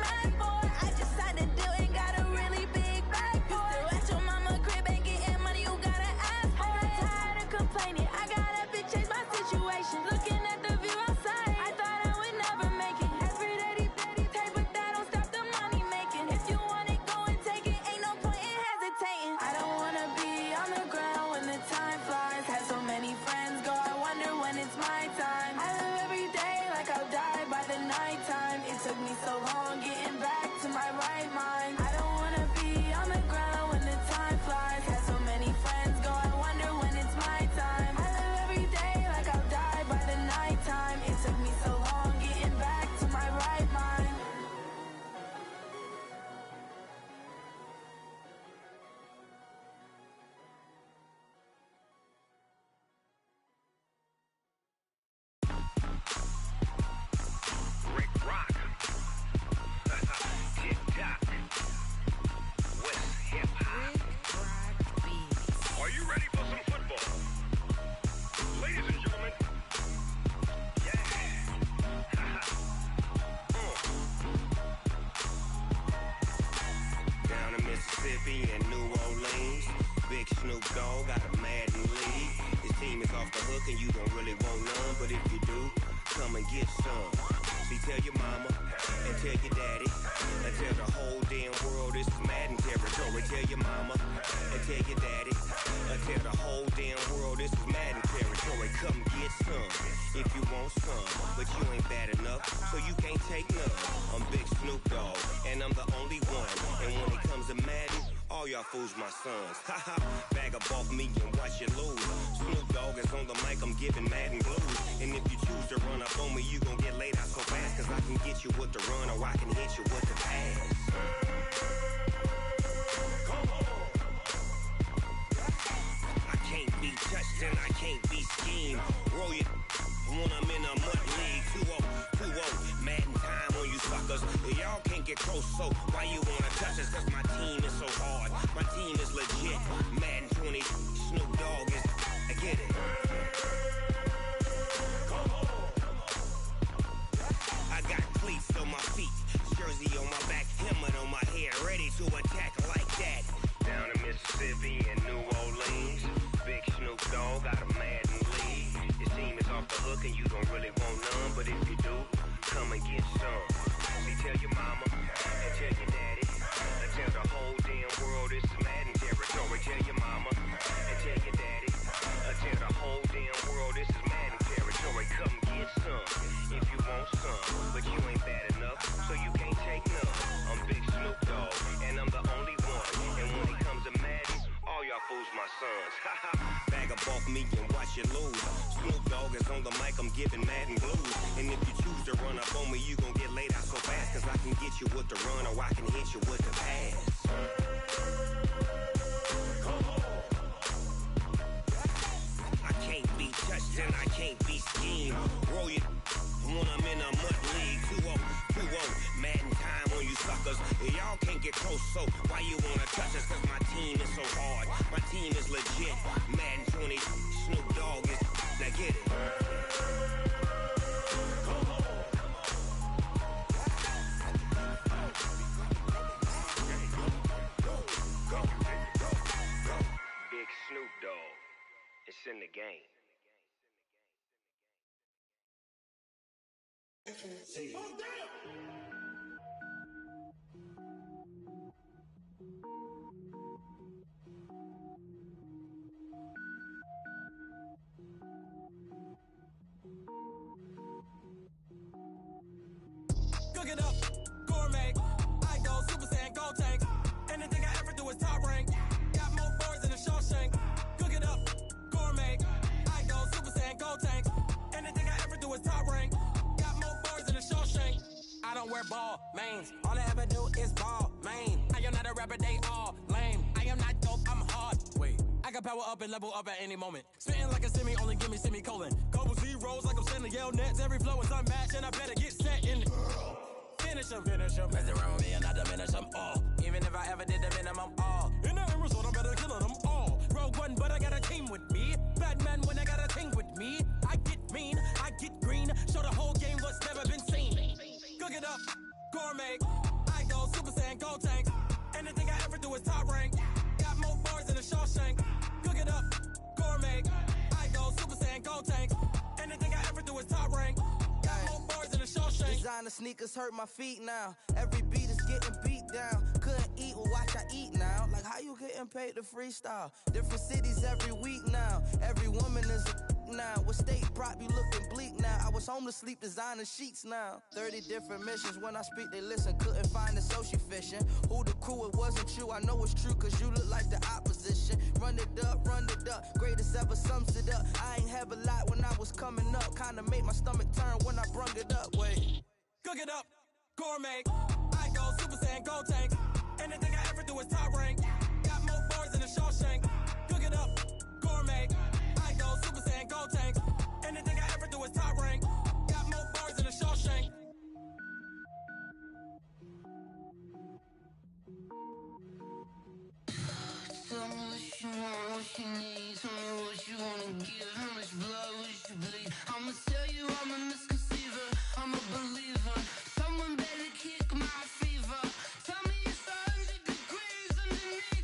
mad for. I just signed a deal and got a really big bag for it. Still at your mama crib and getting money, you gotta ask for it. I'm tired of complaining, I gotta change my situation. Looking at the view outside, I thought I would never make it. Every day, take, but that don't stop the money making. If you want it, go and take it, ain't no point in hesitating. I don't wanna be on the ground when the time flies. Had so many friends go, I wonder when it's my time. I off the hook and you don't really want none. But if you do, come and get some. See, tell your mama and tell your daddy and tell the whole damn world this is Madden territory. Tell your mama and tell your daddy and tell the whole damn world this is Madden territory. Come get some if you want some, but you ain't bad enough, so you can't take none. I'm Big Snoop Dogg, and I'm the only one. And when it comes to Madden, all y'all fools my sons. Haha, bag up off me and watch you lose. Snoop Dogg is on the mic, I'm giving Madden blues. And if you choose to run up on me, you gon' get laid out so fast. Cause I can get you with the run or I can hit you with the pass. Come on. I can't be touched and I can't be schemed. Roll it when I'm in a mud league. 2-0, Madden time on you suckers. Y'all can't get close, so why you wanna touch us? Cause my team is so hard, my team is legit. Madden 20, Snoop Dogg is, I get it. Come on. I got cleats on my feet, jersey on my back, helmet on my head, ready to attack like that. Down in Mississippi and New Orleans, Big Snoop Dogg got a Madden league. Your team is off the hook and you don't really want none, but if you do, come and get some. See, tell your mama and tell your daddy and tell the whole damn world this is Madden territory. Tell your mama and tell your daddy and tell the whole damn world this is Madden territory. Come get some if you want some, but you ain't bad enough, so you can't take none. I'm Big Snoop Dogg, and I'm the only one. And when it comes to Madden, all y'all fools my sons. Haha, bag up off me and watch you lose. Snoop Dogg is on the mic, I'm giving Madden blues. And if you choose to run up on me, you gon' get laid out so fast. Cause I can get you with the run or I can hit you with the pass. Come on. I can't be touched and I can't be schemed. Roll it when I'm in a mud league. 2-0, Madden time on you suckers. Y'all can't get close, so why you wanna touch us? Cause my team is so hard, my team is legit. Madden 20, Snoop Dogg is, now get it. Come on. Go. Big Snoop Dogg, it's in the game. Oh, damn! Cook it up, gourmet. I go Super Saiyan, go tank. Anything I ever do is top rank. Got more boards than a Shawshank. Cook it up, gourmet. I go Super Saiyan, go tank. Anything I ever do is top rank. Got more boards than a Shawshank. I don't wear ball mains. All I ever do is ball main. I am not a rapper, they all lame. I am not dope, I'm hard. Wait, I can power up and level up at any moment. Spitting like a semi, only give me semicolon. Couple zeros like I'm sending Yale Nets. Every flow is unmatched and I better get set in. Finish them. Mess around with me and I diminish them all. Even if I ever did the minimum all. In the end result, I'm better killing them all. Rogue One, but I got a team with me. Batman when I got a team with me. I get mean, I get green. Show the whole game what's never been seen. Cook it up, gourmet. I go Super Saiyan, go tank. Anything I ever do is top rank. Got more bars than a Shawshank. Cook it up, gourmet. I go Super Saiyan, go tank. Anything I ever do is top rank. Got more bars than a Shawshank. Designer sneakers hurt my feet now. Every beat is getting beat down. Couldn't eat, well watch I eat now. Like how you getting paid to freestyle? Different cities every week now. Every woman is a now. What state prop you looking bleak now? I was home to sleep designer sheets now. 30 different missions. When I speak they listen. Couldn't find the social fishing. Who the crew? It wasn't you. I know it's true cause you look like the opposition. Run it up. Greatest ever sums it up. I ain't have a lot when I was coming up. Kinda made my stomach turn when I brung it up. Wait. Cook it up, gourmet. I go Super Saiyan, go tank. Anything I ever do is top rank. Got more bars than a Shawshank. Cook it up, gourmet. I go Super Saiyan, go tank. Anything I ever do is top rank. Got more bars than a Shawshank. Tell me what you want, what you need. Tell me what you wanna give. How much blood would you bleed? I'ma tell you I'm a misconceiver. I'm a believer. Someone better kick my fever. Tell me it's 100 degrees underneath.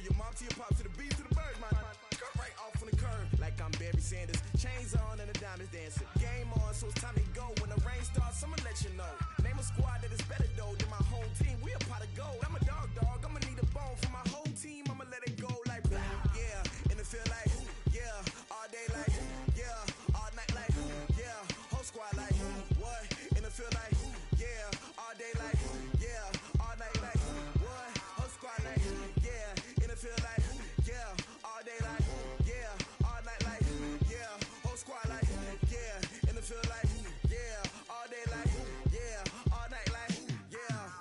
From your mom to your pop to the beat to the bird, man. Cut right off on the curb like I'm Barry Sanders. Chains on and the diamonds dancing. Game on, so it's time to go. When the rain starts, I'ma let you know. Name a squad that is better though than my home team. We a pot of gold. I'm a dog. I'ma need a bone for my whole team. I'ma let it go like yeah. And it feel like yeah. All day like yeah. All night like yeah. Whole squad like what? And it feel like yeah. All day like yeah. All night like what? Whole squad like yeah. And it feel like yeah. All day like yeah. All night like yeah. Whole squad like yeah. And it feel like yeah. All day like yeah. All night like yeah.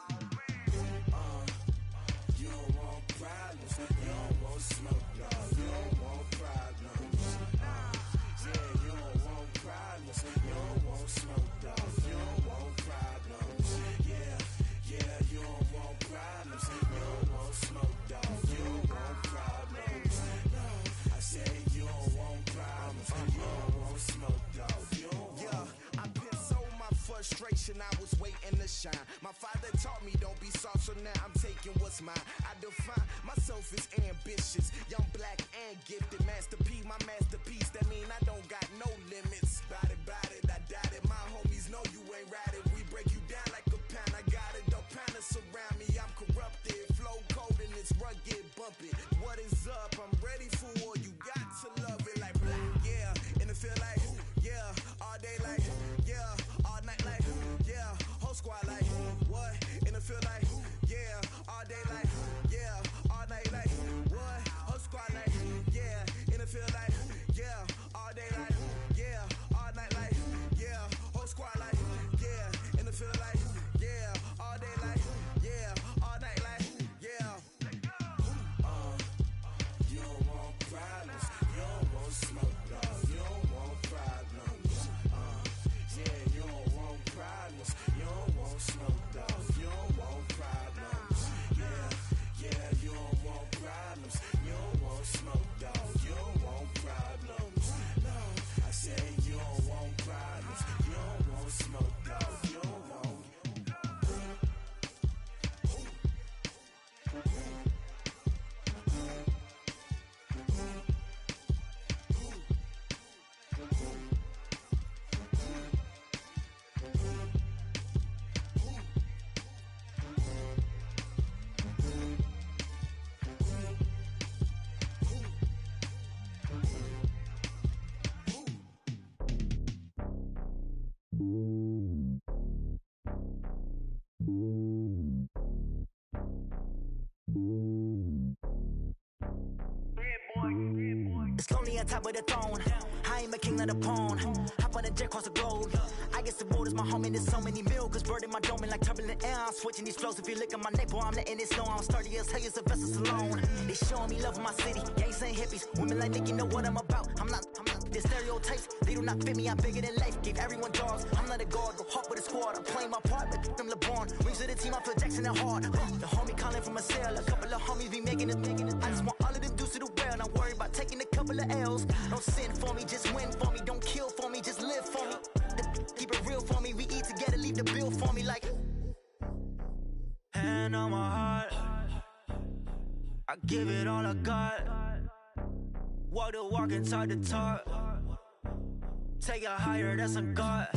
You don't want problems. You don't want smoke, dog. You don't want problems. Yeah, you don't want problems. You don't want smoke, dog. You don't want problems. Yeah, you don't want problems. You don't want smoke, dog. You don't want problems. No, I said you don't want problems. You don't want smoke, dog. You don't want. I put so my frustration. I was waiting to shine. My father taught me don't be soft, so now I'm taking what's mine. I define myself as ambitious, young, black, and gifted. Master P, my masterpiece. That mean I don't got no limits. Bout it, I doubt it. My homies know you ain't ride it. We break you down like a pound. I got it, don't pound it surround me. I'm corrupted, flow cold and it's rugged, bump it. What is up? I'm ready for war. You got to love it like yeah. And it feel like yeah. All day like yeah. All night like yeah. Whole squad like what? And it feel like yeah. All day like yeah. All night like what? Whole squad like yeah. And it feel like yeah. All day like yeah. All night like yeah. Whole squad like yeah. And it feel like yeah. All day like yeah. All night like yeah. You don't want problems. You don't want smoke, dog. You don't want problems. Yeah, you don't want problems. You don't want smoke, dog. You don't want problems. Yeah, you don't want problems. You don't want smoke, dog. You don't want problems. No, I said you don't want problems. You don't want smoke, dog. You don't want. It's lonely on top of the throne. I am a king of the pawn. Hop on a jet across the globe. I guess the road is my home and there's so many milkers. Bird in my dome and like turbulent air. I'm switching these flows. If you look at my neck, boy, I'm letting it snow. I'm sturdy as hell as a vessel alone. They showing me love in my city. Gangs and hippies. Women like Nick, you know what I'm about. I'm not the stereotypes. They do not fit me. I'm bigger than life. Gave everyone dogs. I'm not a guard. Go hard with a squad. I'm playing my part, but them LeBron. Rings of the team. I feel Jackson and hard. The homie calling from a cell. A couple of homies be making it. I just want all of them dudes to do well. Not worry about taking a couple of L's. Don't sin for me, just win for me. Don't kill for me, just live for me. Keep it real for me. We eat together, leave the bill for me like. Hand on my heart, I give it all I got. Walk the walk and talk the talk. Take it higher, that's a God.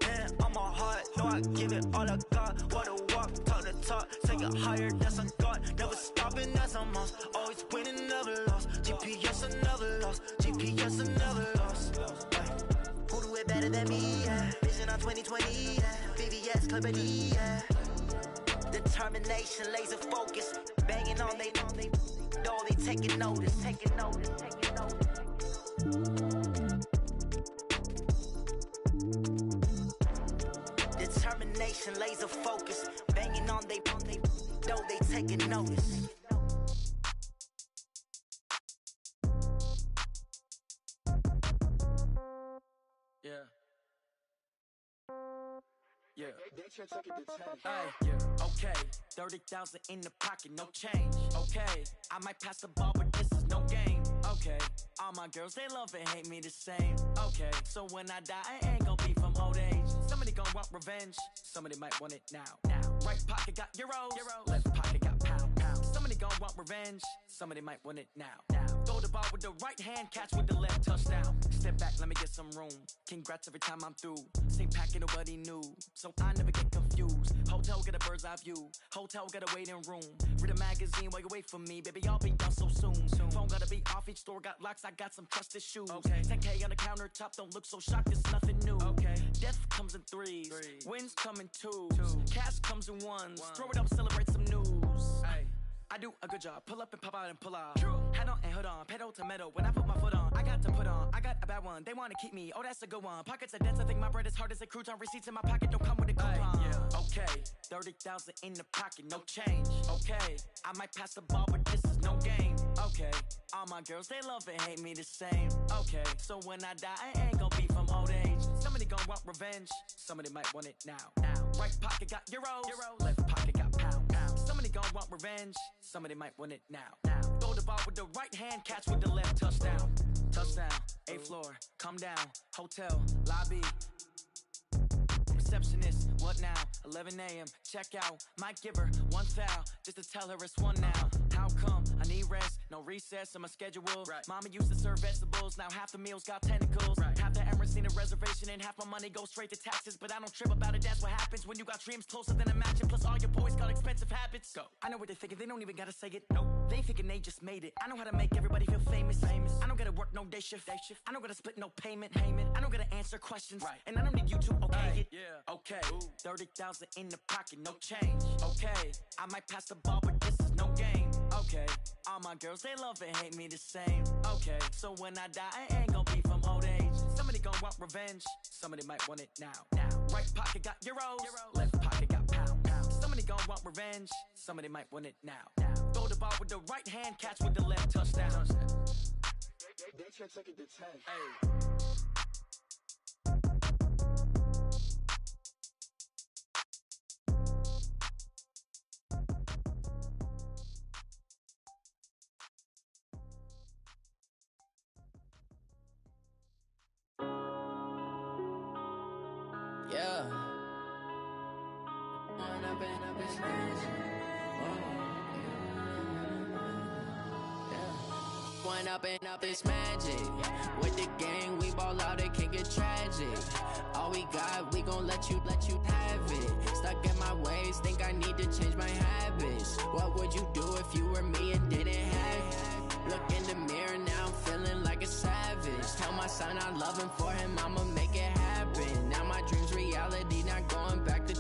Hand on my heart, no, I give it all I got. Walk the walk, talk the talk. Take it higher, that's a God. Never stopping, that's a must. Always winning, never lost. GPS, I never lost. GPS, I never lost. Who do it better than me? Yeah. Vision on 2020. Yeah. VVS, Clipper D. Yeah. Determination, laser focus. Banging on they know they taking notice. Taking notice. Taking notice. Determination, laser focus. Banging on they know they taking notice. Yeah. Okay. 30,000 in the pocket, no change. Okay. I might pass the ball, but this is no game. Okay. All my girls, they love and hate me the same. Okay. So when I die, I ain't gon' be from old age. Somebody gon' want revenge. Somebody might want it now. Right pocket got euros. Left pocket got pound. Somebody gon' want revenge. Somebody might want it now. Throw the ball with the right hand, catch with the left, touchdown. Step back, let me get some room. Congrats every time I'm through. Same packet, nobody knew, so I never get confused. Hotel, get a bird's eye view. Hotel, get a waiting room. Read a magazine while you wait for me, baby, I'll be done so soon. Phone gotta be off, each store got locks, I got some trusted shoes. 10K on the countertop, don't look so shocked, it's nothing new. Death comes in threes, wins come in twos. Cash comes in ones, throw it up, celebrate some news. I do a good job, pull up and pop out and pull out. Head on and hood on, pedal to metal. When I put my foot on, I got to put on. I got a bad one, they wanna keep me, oh that's a good one. Pockets are dense, I think my bread is hard as a crouton. Receipts in my pocket don't come with a coupon. Okay, 30,000 in the pocket, no change. Okay, I might pass the ball, but this is no game. Okay, all my girls, they love and hate me the same. Okay, so when I die, I ain't gon' be from old age. Somebody gon' want revenge, somebody might want it now. Right pocket got euros, left pocket got pound. Somebody gon' want revenge, somebody might want it now. Throw the ball with the right hand, catch with the left, touchdown. Touchdown, 8th floor, come down, hotel, lobby. Receptionist, what now? 11 a.m., check out. Might give her one foul, just to tell her it's one now. How come? I need rest, no recess in my schedule. Mama used to serve vegetables, now half the meals got tentacles. Half the Emirates need a reservation and half my money goes straight to taxes. But I don't trip about it, that's what happens when you got dreams closer than imagine. Plus all your boys got expensive habits. Go. I know what they're thinking, they don't even gotta say it. Nope. They thinking they just made it. I know how to make everybody feel famous. I don't gotta work no day shift. I don't gotta split no payment. I don't gotta answer questions. And I don't need you to okay it. Okay, 30,000 in the pocket, no change. Okay, I might pass the ball, but this is no game. Okay, all my girls, they love and hate me the same. Okay, so when I die, I ain't gon' be from old age. Somebody gon' want revenge, somebody might want it now. Right pocket got euros, left pocket got pound. Somebody gon' want revenge, somebody might want it now. Throw the ball with the right hand, catch with the left, touchdown. They can't take it to 10. Yeah. When I've been up in space. When up it's magic. With the gang, we ball out, it can get tragic. All we got, we gon' let you have it. Stuck in my ways, think I need to change my habits. What would you do if you were me and didn't have it? Look in the mirror, now I'm feeling like a savage. Tell my son I love him, for him I'ma make it happen. Now my dream's reality, not going back to.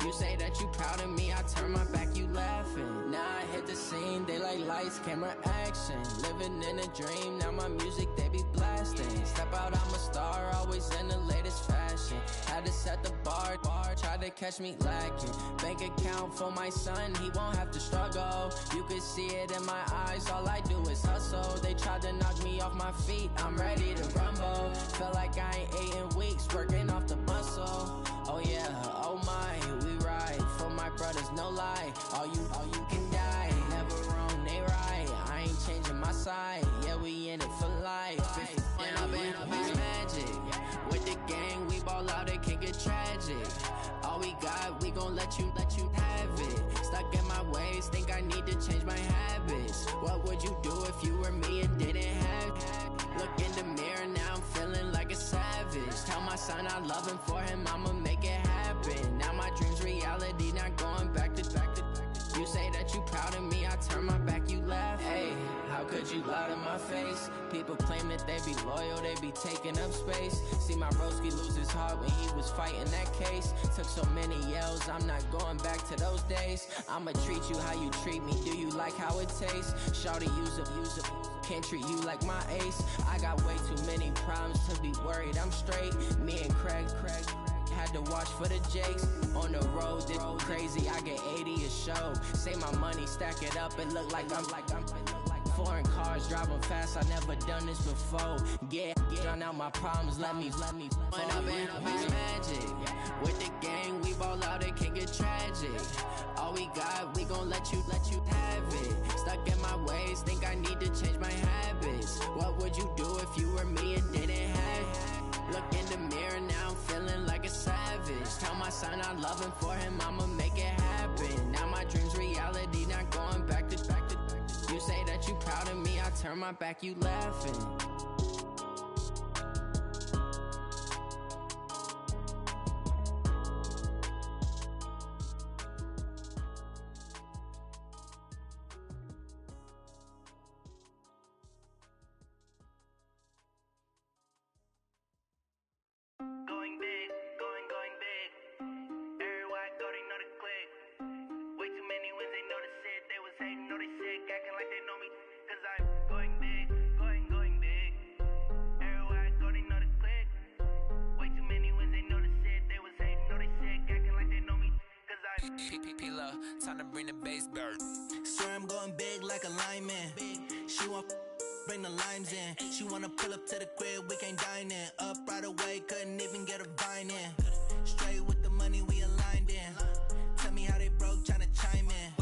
You say that you proud of me, I turn my back, you laughing. Now I hit the scene, they like lights, camera, action. Living in a dream, now my music, they be blasting. Step out, I'm a star, always in the latest fashion. Had to set the bar, try to catch me lacking. Bank account for my son, he won't have to struggle. You could see it in my eyes, all I do is hustle. They tried to knock me off my feet, I'm ready to rumble. Feel like I ain't ate in weeks, working off the muscle. Oh yeah, oh my, we ride for my brothers, no lie. All you can die, never wrong, they right. I ain't changing my side, yeah, we in it for life. When I've been up it's magic. With the gang, we ball out, it can get tragic. All we got, we gon' let you have it. Stuck in my ways, think I need to change my habits. What would you do if you were me and didn't have it? Look in the mirror, now I'm feeling like a savage. Tell my son I love him, for him I'ma make it happen. Now my dream's reality, not going back to. You say that you proud of me, I turn my back, you laugh. Hey, how could you lie to my face? People claim that they be loyal, they be taking up space. See my broski lose his heart when he was fighting that case. Took so many yells, I'm not going back to those days. I'ma treat you how you treat me, do you like how it tastes? Shawty, use it, can't treat you like my ace. I got way too many problems to be worried, I'm straight. Me and Craig had to watch for the Jakes. On the road, this crazy, I get 80 a show. Say my money, stack it up, it look like I'm foreign cars, driving fast, I never done this before. Yeah, drown out my problems, let me. When I've been up it's magic. With the gang, we ball out, it can get tragic. All we got, we gon' let you have it. Stuck in my ways, think I need to change my habits. What would you do if you were me and didn't have it? Look in the mirror, now I'm feeling like a savage. Tell my son I love him, for him I'ma make it happen. Now my dreams reality, not going back to. You say that you proud of me, I turn my back, you laughing. Going big, going big. Everywhere I go, they know the click. Way too many wins, they know the shit. They was hating, know they sick, acting like they know me. Cause I'm going big, going big. Everywhere I go, they know the click. Way too many wins, they know the shit. They was hating, know they sick, acting like they know me. Cause I'm P-P-P-Love, time to bring the bass bird. Swear I'm going big like a lineman. She want bring the limes in. She wanna pull up to the crib, we can't dine in. Up right away, couldn't even get a vine in. Straight with the money we aligned in. Tell me how they broke, tryna chime in.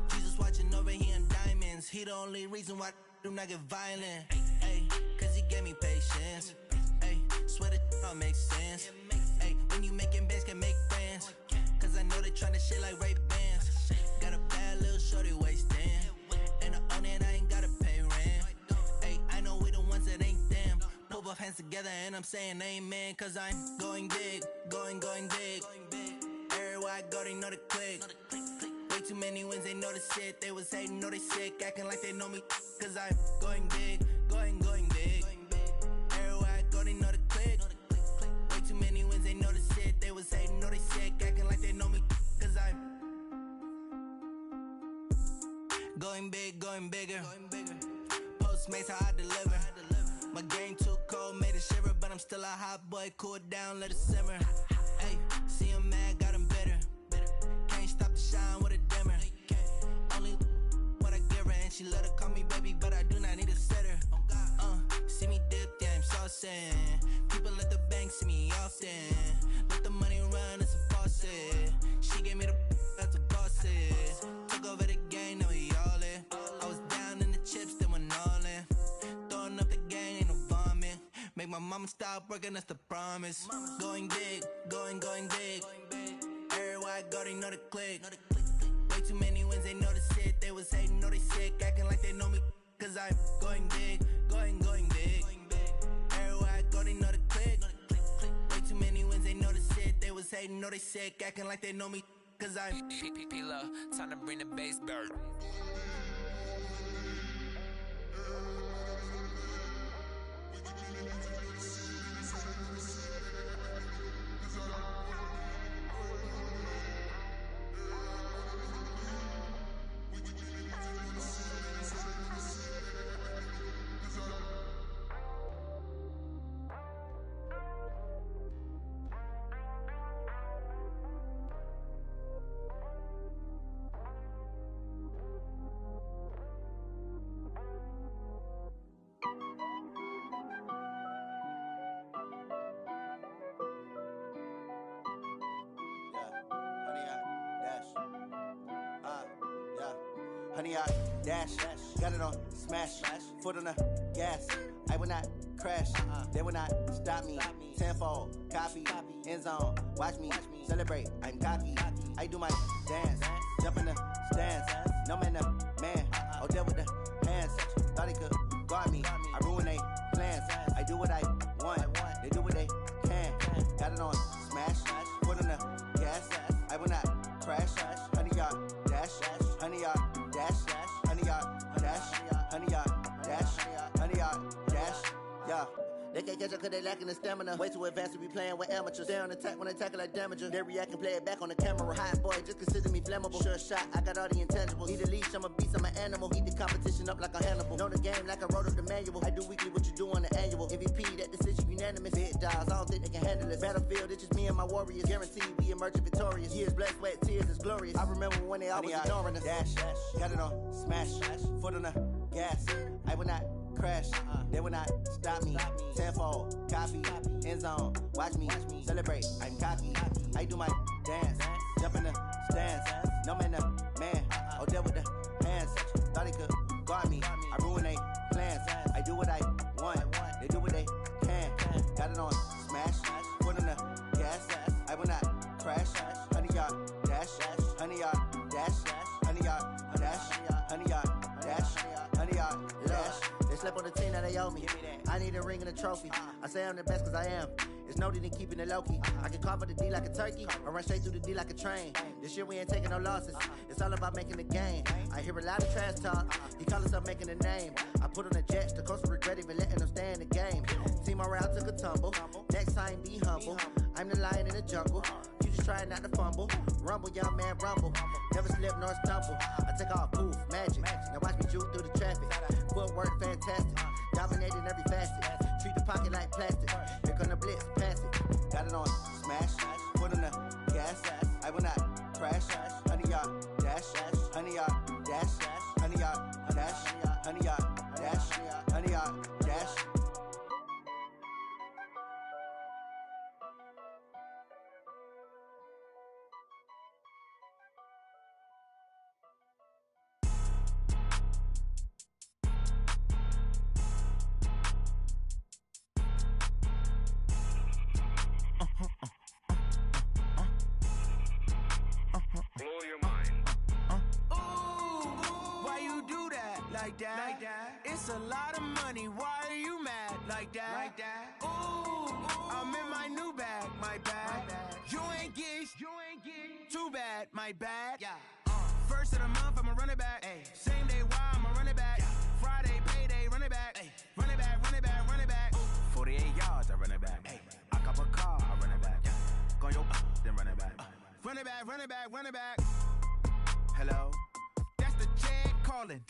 Jesus watching over here in diamonds. He the only reason why I do not get violent. Ay, cause he gave me patience. Ay, swear that all makes sense. Ay, when you making bands, can make friends. Cause I know they tryna shit like Ray-Bans. Got a bad little shorty wasting. And I own it, I ain't gotta pay rent. Ay, I know we the ones that ain't them. Pull both hands together and I'm saying amen. Cause I'm going big, going big. Everywhere I go, they know the click. Way too many wins, they know the shit. They was hating, know they sick, acting like they know me. Cause I'm going big, going big. Everywhere I go, they know the click. Way too many wins, they know the shit. They was hating, know they sick, acting like they know me. Cause I'm going big, going bigger. Postmates, how I deliver. My game too cold, made it shiver. But I'm still a hot boy, cool it down, let it simmer. Hey, see him mad, got him bitter. Can't stop the shine with a dimmer. Only what I give her, and she let her call me baby, but I do not need a sitter. See me dip, yeah, I'm saucing. People at the bank see me often. Let the money run, it's a faucet. She gave me the that's a bosses. Took over the game, now we all in. I was down in the chips, then went all in. Throwing up the gang, ain't no vomit. Make my mama stop working, that's the promise. Going big, going big. Everywhere I go, they know the click. Way too many wins, they know the shit. They was hating, know they sick, acting like they know me. Cause I'm going big, going big. Everywhere I go, they know the click. Way too many wins, they know the shit. They was hating, know they sick, acting like they know me. Cause I'm P-P-P-Love, time to bring the bass bird. Honey, I dash, got it on smash, foot on the gas. I will not crash, they will not stop me. Tenfold, copy, end zone, watch me celebrate. I'm cocky, I do my dance, jump in the stands. No man, the man, oh, deal with the hands. Thought he could guard me, I ruin they plans. I do what I want, they do what they can. Got it on smash, foot on the gas. I will not crash, honey, y'all dash, honey, y'all dash, honey, y'all dash, honey, y'all dash, honey, y'all dash, yeah. They can't catch up cause they lacking the stamina. Way too advanced to be playing with amateurs. Stay on attack when they tackle like damager. They react and play it back on the camera. Hot boy, just consider me flammable. Sure shot, I got all the intangibles. Need a leash, I'm a beast, I'm an animal. Heat the competition up like a Hannibal. Know the game like I wrote up the manual. I do weekly what you do on the annual. MVP, that decision unanimous. Hit dials, I don't think they can handle this. Battlefield, it's just me and my warriors. Guaranteed we emerge victorious. Years, blood, sweat, tears, it's glorious. I remember when they always ignoring us. Dash, got it on smash, foot on the gas. I will not crash, they will not stop me. Tenfold, copy, end zone, watch me celebrate. I'm cocky, I do my dance, jump in the stands. No man, the man, oh, deal with the hands. Thought he could guard me, I ruin they plans. I do what I want, they do what they can. Got it on smash, foot on the gas. I will not crash, honey, y'all dash, honey, y'all dash, slept on the team that they owe me. I need a ring and a trophy. I say I'm the best cause I am. It's no need in keeping it low-key. I can carve up the D like a turkey or run straight through the D like a train. This year we ain't taking no losses. It's all about making the game. I hear a lot of trash talk. He call himself making a name. I put on the Jets. The coach will regret even letting them stay in the game. Team morale took a tumble. Next time be humble. I'm the lion in the jungle. You just trying not to fumble. Rumble, young man, rumble. Never slip nor stumble. I take off, poof, magic. Now watch me juke through the traffic. Footwork fantastic. Dominating every facet. Treat the pocket like plastic. Here come the blitz, pass it. Got it on smash. Foot on the gas. I will not crash. 100-yard dash. 100-yard dash. 100-yard dash. 100-yard dash. 100-yard dash. Blow your mind. Why you do that? Like that? It's a lot of money. Why are you mad? Like that? Ooh, I'm in my new bag. My bad. You ain't get too bad. My bad. First of the month, I'ma run it back. Same day, why I'ma run it back. Friday, payday, run it back. Run it back, run it back, run it back. 48 yards, I run it back. I cop a car, I run it back. Go your then run it back. Run it back, run it back, run it back. Hello? That's the Chad calling.